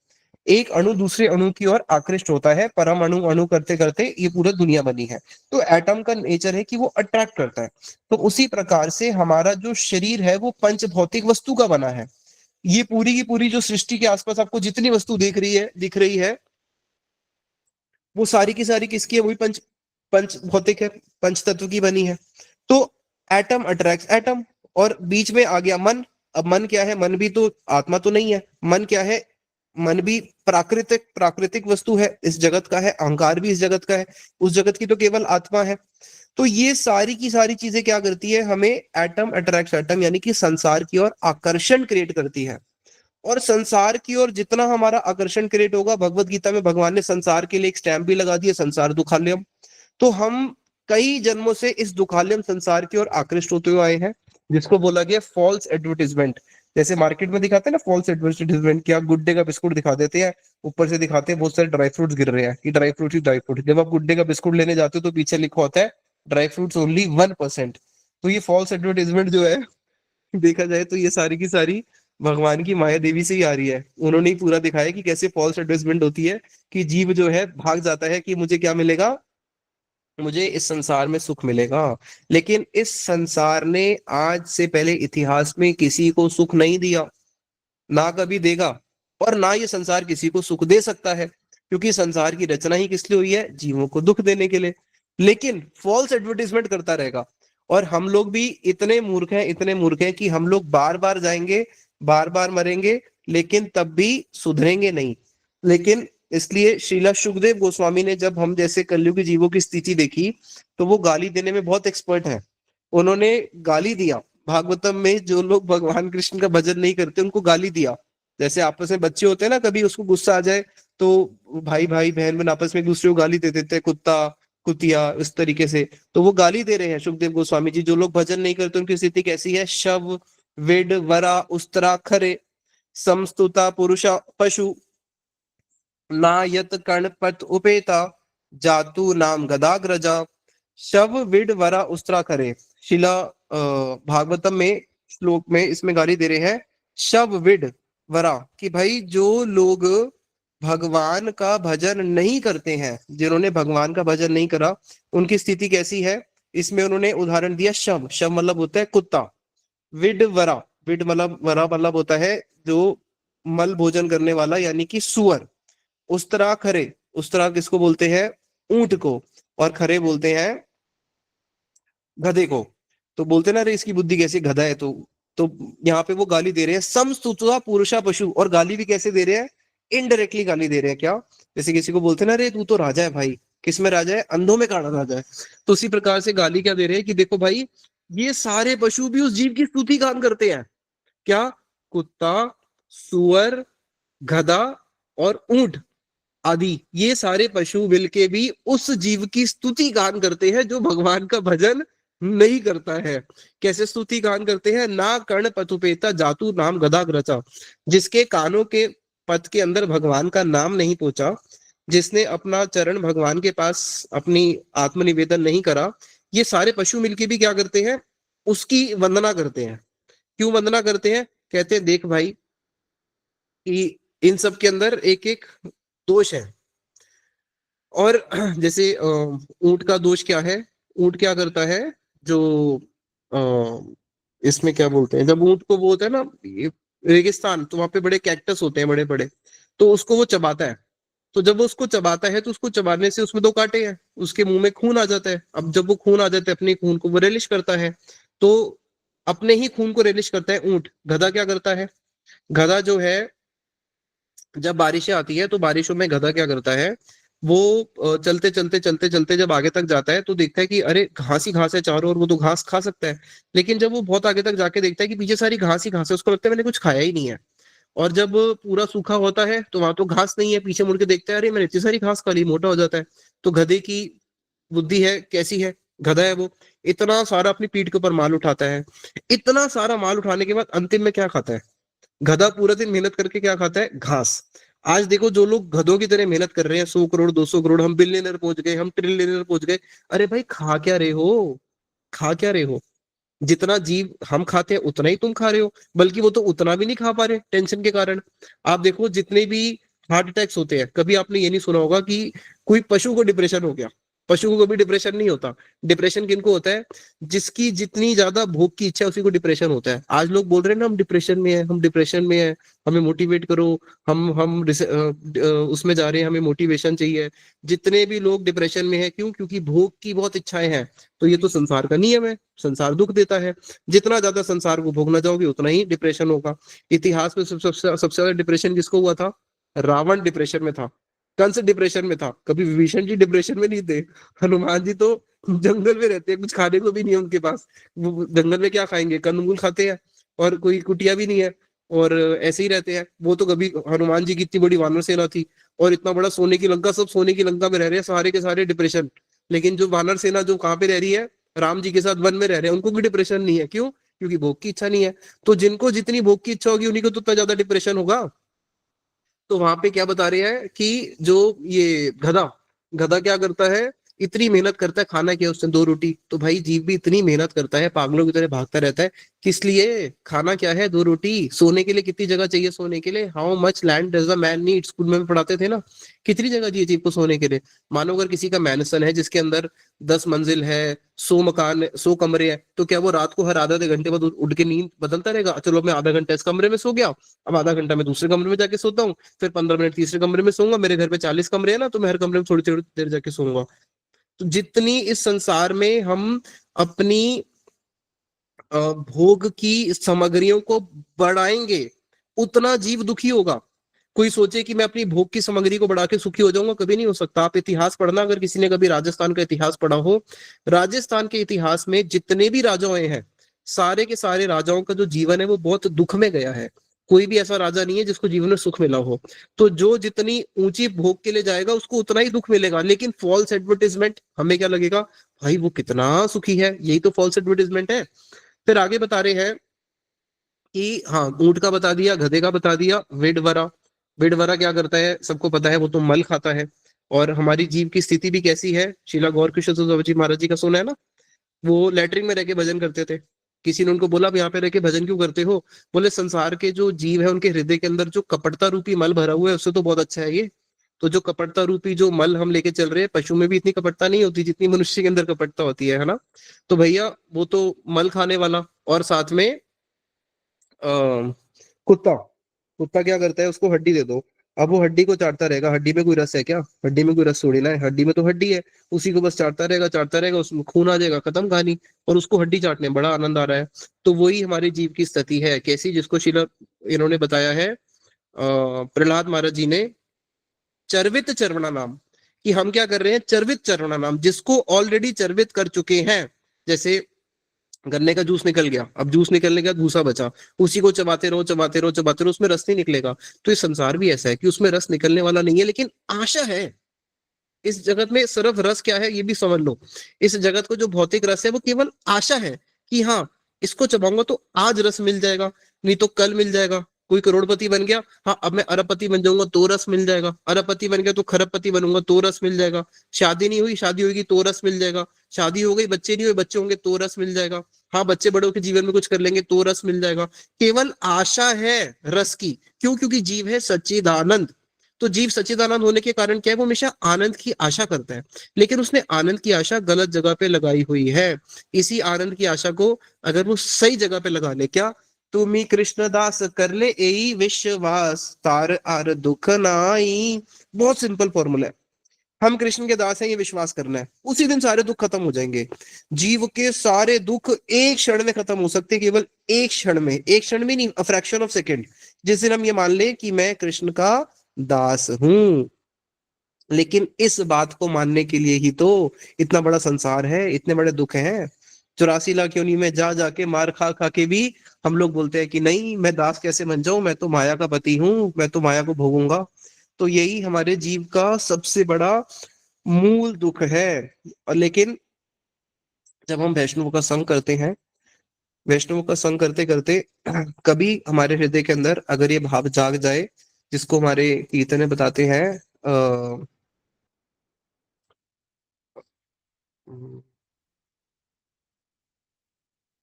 एक अणु दूसरे अणु की ओर आकृष्ट होता है, परमाणु अणु करते करते ये पूरा दुनिया बनी है। तो एटम का नेचर है कि वो अट्रैक्ट करता है। तो उसी प्रकार से हमारा जो शरीर है वो पंच भौतिक वस्तु का बना है। ये पूरी की पूरी जो सृष्टि के आसपास आपको जितनी वस्तु दिख रही है, वो सारी की सारी किसकी है, वही पंच पंच भौतिक है, पंच तत्व की बनी है। तो एटम अट्रैक्ट्स एटम। और बीच में आ गया मन। अब मन क्या है, मन भी तो आत्मा तो नहीं है। मन क्या है, मन भी प्राकृतिक प्राकृतिक वस्तु है, इस जगत का है। अहंकार भी इस जगत का है, उस जगत की तो केवल आत्मा है। तो ये सारी की सारी चीजें क्या करती है, हमें एटम अट्रैक्ट्स एटम, यानी कि संसार की ओर आकर्षण क्रिएट करती है। और संसार की ओर जितना हमारा आकर्षण क्रिएट होगा, भगवत गीता में भगवान ने संसार के लिए एक स्टैम्प भी लगा दिया, संसार दुखालयम। तो हम कई जन्मों से इस दुखालयम संसार की ओर आकृष्ट होते हुए आए हैं, जिसको बोला गया फॉल्स एडवर्टीजमेंट। जैसे मार्केट में दिखाते हैं ना फॉल्स एडवर्टीजमेंट, क्या गुड डे का बिस्कुट दिखा देते हैं, ऊपर से दिखाते हैं बहुत सारे ड्राई फ्रूट्स गिर रहे हैं कि ड्राई फ्रूट ही ड्राई फ्रूट। जब आप गुड डे का बिस्कुट लेने जाते हो तो पीछे लिखा होता है ड्राई फ्रूट्स ओनली 1%। तो ये फॉल्स एडवर्टीजमेंट जो है, देखा जाए तो ये सारी की सारी भगवान की माया देवी से ही आ रही है। उन्होंने ही पूरा दिखाया कि कैसे फॉल्स एडवर्टाइजमेंट होती है, कि जीव जो है भाग जाता है कि मुझे क्या मिलेगा, मुझे इस संसार में सुख मिलेगा। लेकिन इस संसार ने आज से पहले इतिहास में किसी को सुख नहीं दिया, ना कभी देगा, और ना ये संसार किसी को सुख दे सकता है, क्योंकि संसार की रचना ही किस लिए हुई है, जीवों को दुख देने के लिए। लेकिन फॉल्स एडवर्टीजमेंट करता रहेगा। और हम लोग भी इतने मूर्ख हैं, इतने मूर्ख हैं कि हम लोग बार बार जाएंगे, बार बार मरेंगे, लेकिन तब भी सुधरेंगे नहीं। लेकिन इसलिए श्रीला सुखदेव गोस्वामी ने जब हम जैसे कलयुगी जीवों की स्थिति देखी, तो वो गाली देने में बहुत एक्सपर्ट है। उन्होंने गाली दिया, भागवतम में जो लोग भगवान कृष्ण का भजन नहीं करते उनको गाली दिया। जैसे आपस में बच्चे होते हैं ना, कभी उसको गुस्सा आ जाए तो भाई भाई बहन बहन आपस में एक दूसरे को गाली दे देते हैं, कुत्ता कुतिया, इस तरीके से। तो वो गाली दे रहे हैं सुखदेव गोस्वामी जी, जो लोग भजन नहीं करते उनकी स्थिति कैसी है, शव विड वरा उस्तरा खरे समस्तुता पुरुषा पशु नायत कणपत उपेता जातु नाम गदाग्रजा। शव विड वरा उस्तरा करे। शिला भागवतम में श्लोक में इसमें गाली दे रहे हैं शव विड वरा, कि भाई जो लोग भगवान का भजन नहीं करते हैं, जिन्होंने भगवान का भजन नहीं करा, उनकी स्थिति कैसी है। इसमें उन्होंने उदाहरण दिया शव, शव मतलब होता है कुत्ता, विड वरा, विड मतलब वरा मतलब होता है जो मल भोजन करने वाला, यानी कि सुअर। उस्तरा खरे, उस्तरा किसको बोलते हैं, ऊंट को, और खरे बोलते हैं गधे को। तो बोलते ना रे इसकी बुद्धि कैसी, गधा है। तो यहाँ पे वो गाली दे रहे हैं समस्तुता पुरुषा पशु, और गाली भी कैसे दे रहे हैं, इनडायरेक्टली गाली दे रहे हैं। क्या, जैसे किसी को बोलते ना रे तू तो राजा है भाई, किस में राजा है, अंधों में काड़ा राजा है। तो उसी प्रकार से गाली क्या दे रहे हैं कि देखो भाई, ये सारे पशु भी उस जीव की स्तुति गान करते हैं। क्या, कुत्ता, सुअर, गधा और ऊंट आदि, ये सारे पशु मिलके भी उस जीव की स्तुति गान करते हैं जो भगवान का भजन नहीं करता है। कैसे स्तुति गान करते हैं? ना कर्ण पतुपेता जातु नाम गदाग्रचा, जिसके कानों के पथ के अंदर भगवान का नाम नहीं पहुंचा, जिसने अपना चरण भगवान के पास अपनी आत्मनिवेदन नहीं करा, ये सारे पशु मिलके भी क्या करते हैं? उसकी वंदना करते हैं। क्यों वंदना करते हैं? कहते हैं देख भाई कि इन सब के अंदर एक एक दोष है। और जैसे ऊंट का दोष क्या है? ऊंट क्या करता है? जो इसमें क्या बोलते हैं, जब ऊंट को वो होता है ना रेगिस्तान, तो वहां पे बड़े कैक्टस होते हैं बड़े बड़े, तो उसको वो चबाता है। तो जब वो उसको चबाता है तो उसको चबाने से उसमें दो कांटे हैं, उसके मुंह में खून आ जाता है। अब जब वो खून आ जाता है, अपने खून को वो रेलिश करता है। तो अपने ही खून को रेलिश करता है ऊंट। गधा क्या करता है? गधा जो है, जब बारिशें आती है तो बारिशों में गधा क्या करता है? वो चलते चलते चलते चलते जब आगे तक जाता है तो देखता है कि अरे घास ही घास है चारों ओर, वो तो घास खा सकता है। लेकिन जब वो बहुत आगे तक जाके देखता है कि पीछे सारी घास ही घास है, उसको लगता है मैंने कुछ खाया ही नहीं है। और जब पूरा सूखा होता है तो वहां तो घास नहीं है, पीछे मुड़ के देखता है अरे मैंने इतनी सारी घास खा ली, मोटा हो जाता है। तो गधे की बुद्धि है कैसी है? गधा है वो, इतना सारा अपनी पीठ के ऊपर माल उठाता है। इतना सारा माल उठाने के बाद अंतिम में क्या खाता है? गधा पूरा दिन मेहनत करके क्या खाता है? घास। आज देखो जो लोग गधों की तरह मेहनत कर रहे हैं, 100 करोड़ 200 करोड़, हम बिलियनर पहुंच गए, हम ट्रिलियनर पहुंच गए। अरे भाई खा क्या रहे हो? खा क्या रहे हो? जितना जीव हम खाते हैं उतना ही तुम खा रहे हो, बल्कि वो तो उतना भी नहीं खा पा रहे टेंशन के कारण। आप देखो जितने भी हार्ट अटैक्स होते हैं, कभी आपने ये नहीं सुना होगा कि कोई पशु को डिप्रेशन हो गया। पशु को कभी डिप्रेशन नहीं होता। डिप्रेशन किनको होता है? जिसकी जितनी ज्यादा भूख की इच्छा है उसी को डिप्रेशन होता है। आज लोग बोल रहे हैं ना हम डिप्रेशन में है, हम डिप्रेशन में है, हमें मोटिवेट करो, उसमें जा रहे हैं, हमें मोटिवेशन चाहिए। जितने भी लोग डिप्रेशन में है, क्यों? क्योंकि भूख की बहुत इच्छाएं हैं। तो ये तो संसार का नियम है, संसार दुख देता है। जितना ज्यादा संसार को भोगना चाहोगे उतना ही डिप्रेशन होगा। इतिहास में सबसे ज्यादा डिप्रेशन किसको हुआ था? रावण डिप्रेशन में था, कंस डिप्रेशन में था, कभी विभीषण जी डिप्रेशन में नहीं थे। हनुमान जी तो जंगल में रहते हैं, कुछ खाने को भी नहीं है उनके पास। वो जंगल में क्या खाएंगे? कंदमूल खाते हैं, और कोई कुटिया भी नहीं है, और ऐसे ही रहते हैं। वो तो कभी, हनुमान जी की इतनी बड़ी वानर सेना थी और इतना बड़ा सोने की लंका, सब सोने की लंका में रह रहे हैं, सारे के सारे डिप्रेशन। लेकिन जो वानर सेना जो कहाँ पे रह रही है, राम जी के साथ वन में रह रहे हैं, उनको भी डिप्रेशन नहीं है। क्यों? क्योंकि भोग की इच्छा नहीं है। तो जिनको जितनी भोग की इच्छा होगी उन्हीं को तो उतना ज्यादा डिप्रेशन होगा। तो वहां पे क्या बता रहे हैं कि जो ये गधा, गधा क्या करता है? इतनी मेहनत करता है, खाना क्या है उसने? 2 रोटी। तो भाई जीव भी इतनी मेहनत करता है, पागलों की तरह भागता रहता है। किस लिए? खाना क्या है? 2 रोटी। सोने के लिए कितनी जगह चाहिए? सोने के लिए how much land does the man need, school में पढ़ाते थे ना। कितनी जगह चाहिए जीव को सोने के लिए? मानो अगर किसी का मैनसन है जिसके अंदर 10 मंजिल है, 100 मकान, 100 कमरे हैं, तो क्या वो रात को हर आधे आधे घंटे बाद उठ के नींद बदलता रहेगा? चलो मैं आधा घंटा इस कमरे में सो गया, अब आधा घंटा मैं दूसरे कमरे में जाके सोता हूँ, फिर 15 मिनट तीसरे कमरे में सोऊंगा। मेरे घर पे 40 कमरे हैं ना, तो मैं हर कमरे में थोड़ी थोड़ी देर जाके सोऊंगा। तो जितनी इस संसार में हम अपनी भोग की सामग्रियों को बढ़ाएंगे, उतना जीव दुखी होगा। कोई सोचे कि मैं अपनी भोग की सामग्री को बढ़ा के सुखी हो जाऊंगा, कभी नहीं हो सकता। आप इतिहास पढ़ना, अगर किसी ने कभी राजस्थान का इतिहास पढ़ा हो, राजस्थान के इतिहास में जितने भी राजाएं हैं, सारे के सारे राजाओं का जो जीवन है वो बहुत दुख में गया है। कोई भी ऐसा राजा नहीं है जिसको जीवन में सुख मिला हो। तो जो जितनी ऊंची भोग के लिए जाएगा उसको उतना ही दुख मिलेगा। लेकिन फॉल्स एडवर्टीजमेंट, हमें क्या लगेगा? भाई वो कितना सुखी है, यही तो फॉल्स एडवर्टीजमेंट है। फिर आगे बता रहे हैं कि हाँ, ऊंट का बता दिया, गधे का बता दिया, विडवरा। विडवरा क्या करता है सबको पता है, वो तो मल खाता है। और हमारी जीव की स्थिति भी कैसी है? शीला गौर किशोर जी महाराज जी का सुना है ना, वो लेटरिन में रह के भजन करते थे। किसी ने उनको बोला आप यहाँ पे रह के भजन क्यों करते हो? बोले संसार के जो जीव है उनके हृदय के अंदर जो कपटता रूपी मल भरा हुआ है उससे तो बहुत अच्छा है ये। तो जो कपटता रूपी जो मल हम लेके चल रहे हैं, पशु में भी इतनी कपटता नहीं होती जितनी मनुष्य के अंदर कपटता होती है ना। तो भैया वो तो मल खाने वाला, और साथ में कुत्ता। कुत्ता क्या करता है? उसको हड्डी दे दो, अब वो हड्डी को चाटता रहेगा। हड्डी में कोई रस है क्या? हड्डी में कोई रस थोड़ी ना है, हड्डी में तो हड्डी है। उसी को बस चाटता रहेगा, उसमें खून आ जाएगा, खत्म कहानी। और उसको हड्डी चाटने में बड़ा आनंद आ रहा है। तो वही हमारे जीव की स्थिति है कैसी, जिसको शिला इन्होंने बताया है, प्रहलाद महाराज जी ने, चर्वित चरवणा नाम। कि हम क्या कर रहे हैं? चर्वित चरवणा नाम, जिसको ऑलरेडी चर्वित कर चुके हैं। जैसे गन्ने का जूस निकल गया, अब जूस निकलने के बाद भूसा बचा, उसी को चबाते रहो चबाते रहो चबाते रहो, उसमें रस नहीं निकलेगा। तो ये संसार भी ऐसा है कि उसमें रस निकलने वाला नहीं है, लेकिन आशा है। इस जगत में सिर्फ रस क्या है ये भी समझ लो। इस जगत को जो भौतिक रस है वो केवल आशा है कि हाँ, इसको चबाऊंगा तो आज रस मिल जाएगा, नहीं तो कल मिल जाएगा। कोई करोड़पति बन गया, हाँ अब मैं अरबपति बन जाऊंगा तो रस मिल जाएगा। अरबपति बन गया तो खरबपति बनूंगा तो रस मिल जाएगा। शादी नहीं हुई, शादी होगी तो रस मिल जाएगा। शादी हो गई, बच्चे नहीं हुए, बच्चे होंगे तो रस मिल जाएगा। हाँ, बच्चे बड़े होकर जीवन में कुछ कर लेंगे तो रस मिल जाएगा। केवल आशा है रस की। क्यों? क्योंकि जीव है सच्चिदानंद। तो जीव सच्चिदानंद होने के कारण क्या है, वो हमेशा आनंद की आशा करता है। लेकिन उसने आनंद की आशा गलत जगह पे लगाई हुई है। इसी आनंद की आशा को अगर वो सही जगह पे लगा ले, क्या, तुम्ही कृष्णदास कर ले एई विश्वास, तार आर दुख नाई। बहुत सिंपल फॉर्मूला है। हम कृष्ण के दास हैं ये विश्वास करना है, उसी दिन सारे दुख खत्म हो जाएंगे। जीव के सारे दुख एक क्षण में खत्म हो सकते हैं, केवल एक क्षण में, एक क्षण में नहीं, अ फ्रैक्शन ऑफ सेकेंड। जिस दिन हम ये मान ले कि मैं कृष्ण का दास हूं। लेकिन इस बात को मानने के लिए ही तो इतना बड़ा संसार है, इतने बड़े दुख हैं। 84 लाख योनि में जा जाके मार खा खा के भी हम लोग बोलते हैं कि नहीं, मैं दास कैसे बन जाऊं, मैं तो माया का पति हूं, मैं तो माया को भोगूंगा। तो यही हमारे जीव का सबसे बड़ा मूल दुख है। और लेकिन जब हम वैष्णव का संग करते हैं, वैष्णव का संग करते करते कभी हमारे हृदय के अंदर अगर ये भाव जाग जाए, जिसको हमारे कीर्तने बताते हैं, अः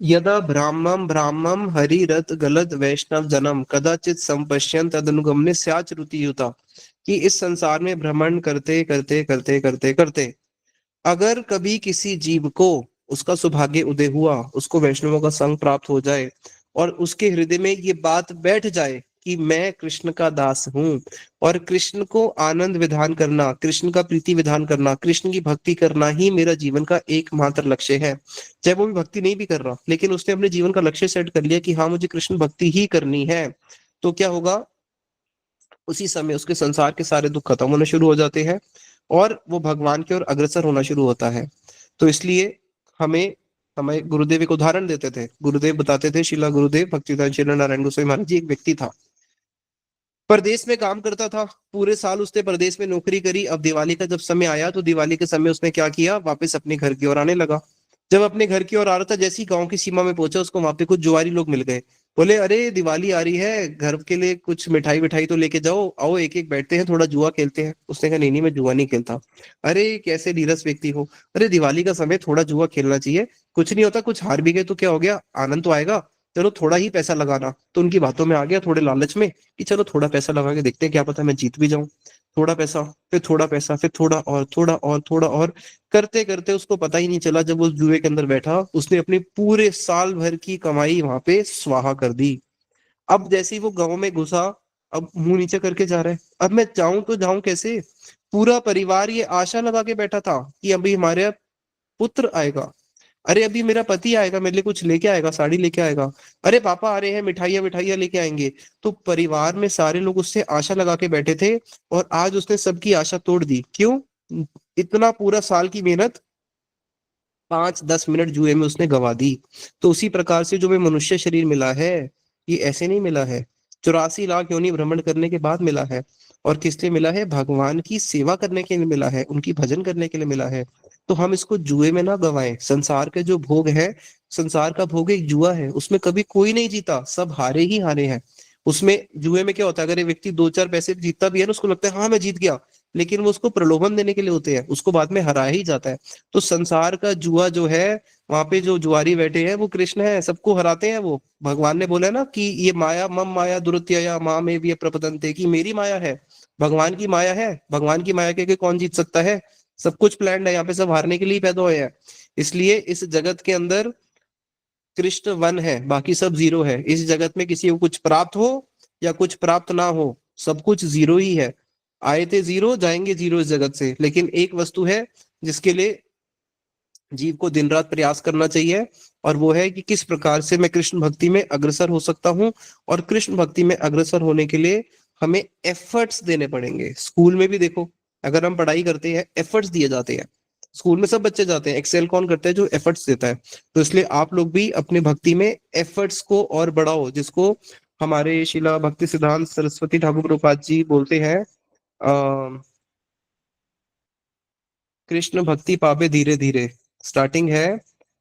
यदा ब्राह्मम ब्राह्मम हरिरत गलत वैष्णव जन्म कदाचित संपश्यन तदनुगम्य स्याच्रुति युता। कि इस संसार में भ्रमण करते करते करते करते करते अगर कभी किसी जीव को उसका सौभाग्य उदय हुआ, उसको वैष्णवों का संग प्राप्त हो जाए और उसके हृदय में ये बात बैठ जाए कि मैं कृष्ण का दास हूँ, और कृष्ण को आनंद विधान करना, कृष्ण का प्रीति विधान करना, कृष्ण की भक्ति करना ही मेरा जीवन का एकमात्र लक्ष्य है। चाहे वो भी भक्ति नहीं भी कर रहा, लेकिन उसने अपने जीवन का लक्ष्य सेट कर लिया कि हाँ, मुझे कृष्ण भक्ति ही करनी है। तो क्या होगा, उसी समय उसके संसार के सारे दुख खत्म होने शुरू हो जाते हैं और वो भगवान की ओर अग्रसर होना शुरू होता है। तो इसलिए हमें हमें गुरुदेव एक उदाहरण देते थे। गुरुदेव बताते थे, शिला गुरुदेव भक्तिदान श्री नारायण गोस्वामी महाराज जी, एक व्यक्ति था, परदेश में काम करता था। पूरे साल उसने परदेश में नौकरी करी। अब दिवाली का जब समय आया तो दिवाली के समय उसने क्या किया, वापस अपने घर की ओर आने लगा। जब अपने घर की ओर आ रहा था, जैसे ही गांव की सीमा में पहुंचा, उसको वहां पे कुछ जुआरी लोग मिल गए। बोले, अरे दिवाली आ रही है, घर के लिए कुछ मिठाई विठाई तो लेके जाओ, आओ एक एक बैठते हैं, थोड़ा जुआ खेलते हैं। उसने कहा, नहीं नहीं, मैं जुआ नहीं खेलता। अरे कैसे नीरस व्यक्ति हो, अरे दिवाली का समय, थोड़ा जुआ खेलना चाहिए, कुछ नहीं होता, कुछ हार भी गए तो क्या हो गया, आनंद तो आएगा, चलो थोड़ा ही पैसा लगाना। तो उनकी बातों में आ गया, थोड़े लालच में, कि चलो थोड़ा पैसा लगा के देखते हैं, क्या पता मैं जीत भी जाऊं। थोड़ा पैसा, फिर थोड़ा पैसा, फिर थोड़ा और थोड़ा और थोड़ा और, करते करते उसको पता ही नहीं चला, जब वो जुए के अंदर बैठा, उसने अपने पूरे साल भर की कमाई वहां पे स्वाहा कर दी। अब जैसे ही वो गांव में घुसा, अब मुंह नीचे करके जा रहा है, अब मैं जाऊं तो जाऊं कैसे। पूरा परिवार ये आशा लगा के बैठा था कि अभी हमारे पुत्र आएगा, अरे अभी मेरा पति आएगा, मेरे लिए कुछ लेके आएगा, साड़ी लेके आएगा, अरे पापा आ रहे हैं, मिठाइयाँ मिठाइयाँ लेके आएंगे। तो परिवार में सारे लोग उससे आशा लगा के बैठे थे, और आज उसने सबकी आशा तोड़ दी। क्यों? इतना पूरा साल की मेहनत 5-10 मिनट जुए में उसने गवा दी। तो उसी प्रकार से जो में मनुष्य शरीर मिला है, ये ऐसे नहीं मिला है, 84 लाख योनि भ्रमण करने के बाद मिला है। और किस लिए मिला है? भगवान की सेवा करने के लिए मिला है, उनकी भजन करने के लिए मिला है। तो हम इसको जुए में ना गवाएं। संसार के जो भोग है, संसार का भोग एक जुआ है, उसमें कभी कोई नहीं जीता, सब हारे ही हारे हैं। उसमें जुए में क्या होता है, अगर ये व्यक्ति 2-4 पैसे जीतता भी है ना, उसको लगता है हाँ मैं जीत गया, लेकिन वो उसको प्रलोभन देने के लिए होते हैं, उसको बाद में हरा ही जाता है। तो संसार का जुआ जो है, वहां पे जो जुआरी बैठे हैं वो कृष्ण है, सबको हराते हैं वो। भगवान ने बोला ना कि ये माया मम माया दुरत्यया माँ में भी प्रपतंते, की मेरी माया है, भगवान की माया है। भगवान की माया के कौन जीत सकता है? सब कुछ प्लान्ड है, यहाँ पे सब हारने के लिए पैदा हुए हैं। इसलिए इस जगत के अंदर कृष्ण वन है, बाकी सब जीरो है। इस जगत में किसी को कुछ प्राप्त हो या कुछ प्राप्त ना हो, सब कुछ जीरो ही है। आए थे जीरो, जाएंगे जीरो इस जगत से। लेकिन एक वस्तु है जिसके लिए जीव को दिन रात प्रयास करना चाहिए, और वो है कि किस प्रकार से मैं कृष्ण भक्ति में अग्रसर हो सकता हूँ। और कृष्ण भक्ति में अग्रसर होने के लिए हमें एफर्ट्स देने पड़ेंगे। स्कूल में भी देखो, अगर हम पढ़ाई करते हैं, एफर्ट्स दिए जाते हैं। स्कूल में सब बच्चे जाते हैं, एक्सेल कौन करता है? जो एफर्ट्स देता है। तो इसलिए आप लोग भी अपने भक्ति में एफर्ट्स को और बढ़ाओ, जिसको हमारे शिला भक्ति सिद्धांत सरस्वती ठाकुर प्रभुपाद जी बोलते हैं, कृष्ण भक्ति पावे धीरे धीरे। स्टार्टिंग है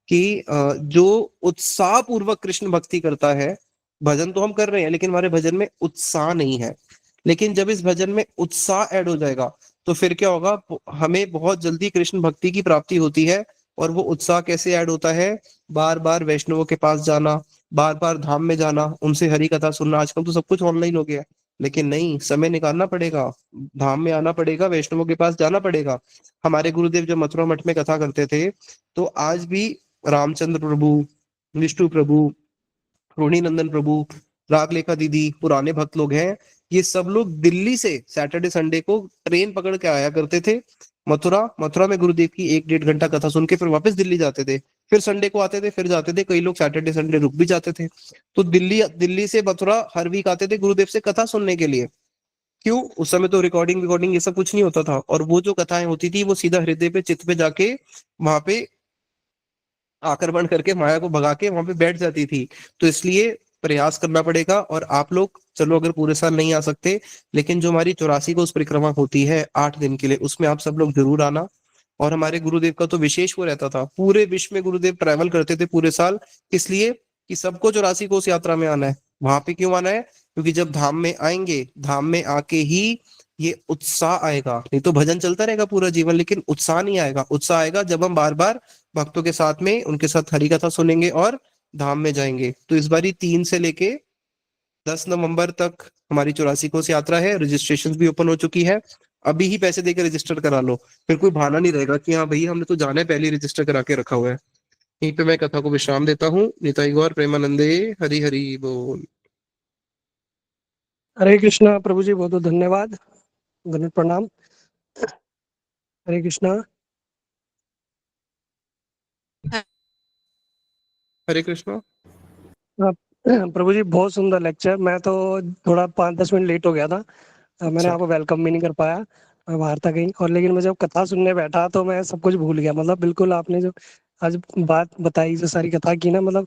कि जो उत्साह पूर्वक कृष्ण भक्ति करता है, भजन तो हम कर रहे हैं लेकिन हमारे भजन में उत्साह नहीं है, लेकिन जब इस भजन में उत्साह ऐड हो जाएगा तो फिर क्या होगा, हमें बहुत जल्दी कृष्ण भक्ति की प्राप्ति होती है। और वो उत्साह कैसे ऐड होता है? बार बार वैष्णवों के पास जाना, बार बार धाम में जाना, उनसे हरि कथा सुनना। आजकल तो सब कुछ ऑनलाइन हो गया है, लेकिन नहीं, समय निकालना पड़ेगा, धाम में आना पड़ेगा, वैष्णवों के पास जाना पड़ेगा। हमारे गुरुदेव जब मथुरा मठ में कथा करते थे, तो आज भी रामचंद्र प्रभु, विष्णु प्रभु, रोहिणी नंदन प्रभु, रागलेखा दीदी, पुराने भक्त लोग हैं, ये सब लोग दिल्ली से सैटरडे संडे को ट्रेन पकड़ के आया करते थे मथुरा। मथुरा में गुरुदेव की 1-1.5 घंटा कथा सुन के फिर वापस दिल्ली जाते थे, फिर संडे को आते थे, फिर जाते थे। कई लोग सैटरडे संडे रुक भी जाते थे। तो दिल्ली दिल्ली से मथुरा हर वीक आते थे गुरुदेव से कथा सुनने के लिए। क्यों? उस समय तो रिकॉर्डिंग रिकॉर्डिंग ये सब कुछ नहीं होता था, और वो जो कथाएं होती थी वो सीधा हृदय पे, चित्त पे जाके वहां पे आक्रमण करके माया को भगा के वहां पे बैठ जाती थी। तो इसलिए प्रयास करना पड़ेगा। और आप लोग चलो अगर पूरे साल नहीं आ सकते, लेकिन जो हमारी 84 कोस परिक्रमा होती है 8 दिन के लिए, उसमें आप सब लोग जरूर आना। और हमारे गुरुदेव का तो विशेष वो रहता था, पूरे विश्व में गुरुदेव ट्रैवल करते थे पूरे साल, इसलिए कि सबको 84 कोस यात्रा में आना है। वहां पे क्यों आना है? क्योंकि जब धाम में आएंगे, धाम में आके ही ये उत्साह आएगा। नहीं तो भजन चलता रहेगा पूरा जीवन, लेकिन उत्साह नहीं आएगा। उत्साह आएगा जब हम बार बार भक्तों के साथ में उनके साथ हरि कथा सुनेंगे और धाम में जाएंगे। तो इस बारी 3 से लेके 10 नवंबर तक हमारी 84 कोस यात्रा है। रजिस्ट्रेशन भी ओपन हो चुकी है, अभी ही पैसे देकर रजिस्टर करा लो, फिर कोई बहाना नहीं रहेगा कि हाँ भैया हमने तो जाना है, पहले ही रजिस्टर करा के रखा हुआ है। यहीं पे मैं कथा को विश्राम देता हूँ। निताई गौर प्रेमानंदे, हरि हरि बोल। हरे कृष्णा प्रभु जी, बहुत बहुत धन्यवाद, धन्यवाद, प्रणाम। हरे कृष्णा। हरे कृष्णा। प्रभु जी बहुत सुंदर लेक्चर। मैं तो थोड़ा 5-10 मिनट लेट हो गया था, मैंने अच्छा। आपको वेलकम भी नहीं कर पाया, मैं बाहर था कहीं। और लेकिन मैं जब कथा सुनने बैठा तो मैं सब कुछ भूल गया। मतलब बिल्कुल आपने जो आज बात बताई, जो सारी कथा की ना, मतलब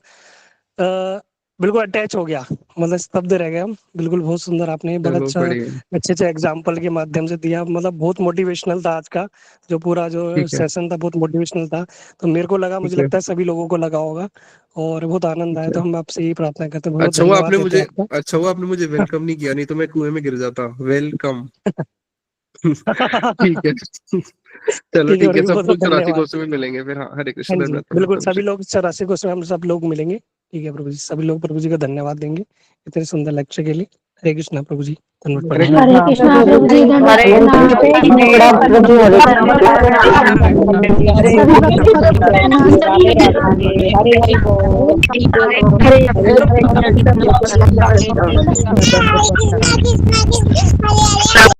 अ, बिल्कुल अटैच हो गया, मतलब स्तब्ध रह गया हम। बिल्कुल बहुत सुंदर आपने बड़ा चलो अच्छा, बढ़िया। अच्छे अच्छे एग्जाम्पल के माध्यम से दिया। मतलब बहुत मोटिवेशनल था आज का जो पूरा जो ठीक है। सेशन था, बहुत मोटिवेशनल था। तो मेरे को लगा, मुझे ठीक है। लगता है सभी लोगों को लगा होगा, और बहुत आनंद ठीक आया। है। तो हम आपसे यही प्रार्थना करते हैं, बहुत बहुत धन्यवाद देते हैं आपका। अच्छा हुआ आपने मुझे वेलकम नहीं किया, नहीं तो मैं कुएं में गिर जाता। वेलकम। ठीक है। चलो ठीक है ठीक है, प्रभु, सब बहुत बहुत लोग 84 धन्यवाद। कोसों में मिलेंगे फिर। हाँ, हरे हाँ कृष्ण, जी, धन्यवाद बिल्कुल प्रभु सभी जी। लोग 84 को स्वयं सब लोग मिलेंगे। ठीक है प्रभु जी, सभी लोग प्रभु जी का धन्यवाद देंगे इतने सुंदर लेक्चर के लिए। हरे कृष्णा प्रभु जी, धन्यवाद, हरे प्रणाम। हरे कृष्णा प्रभु जी, हरे धन्यवाद प्रभु जी, हरे सभी भक्तों को प्रणाम। राधे राधे, हरे हरि बोल। हरे हरे कृष्ण कृष्ण कृष्ण, हरे हरे बोल। Krishna, Krishna, Krishna, Hare Hare.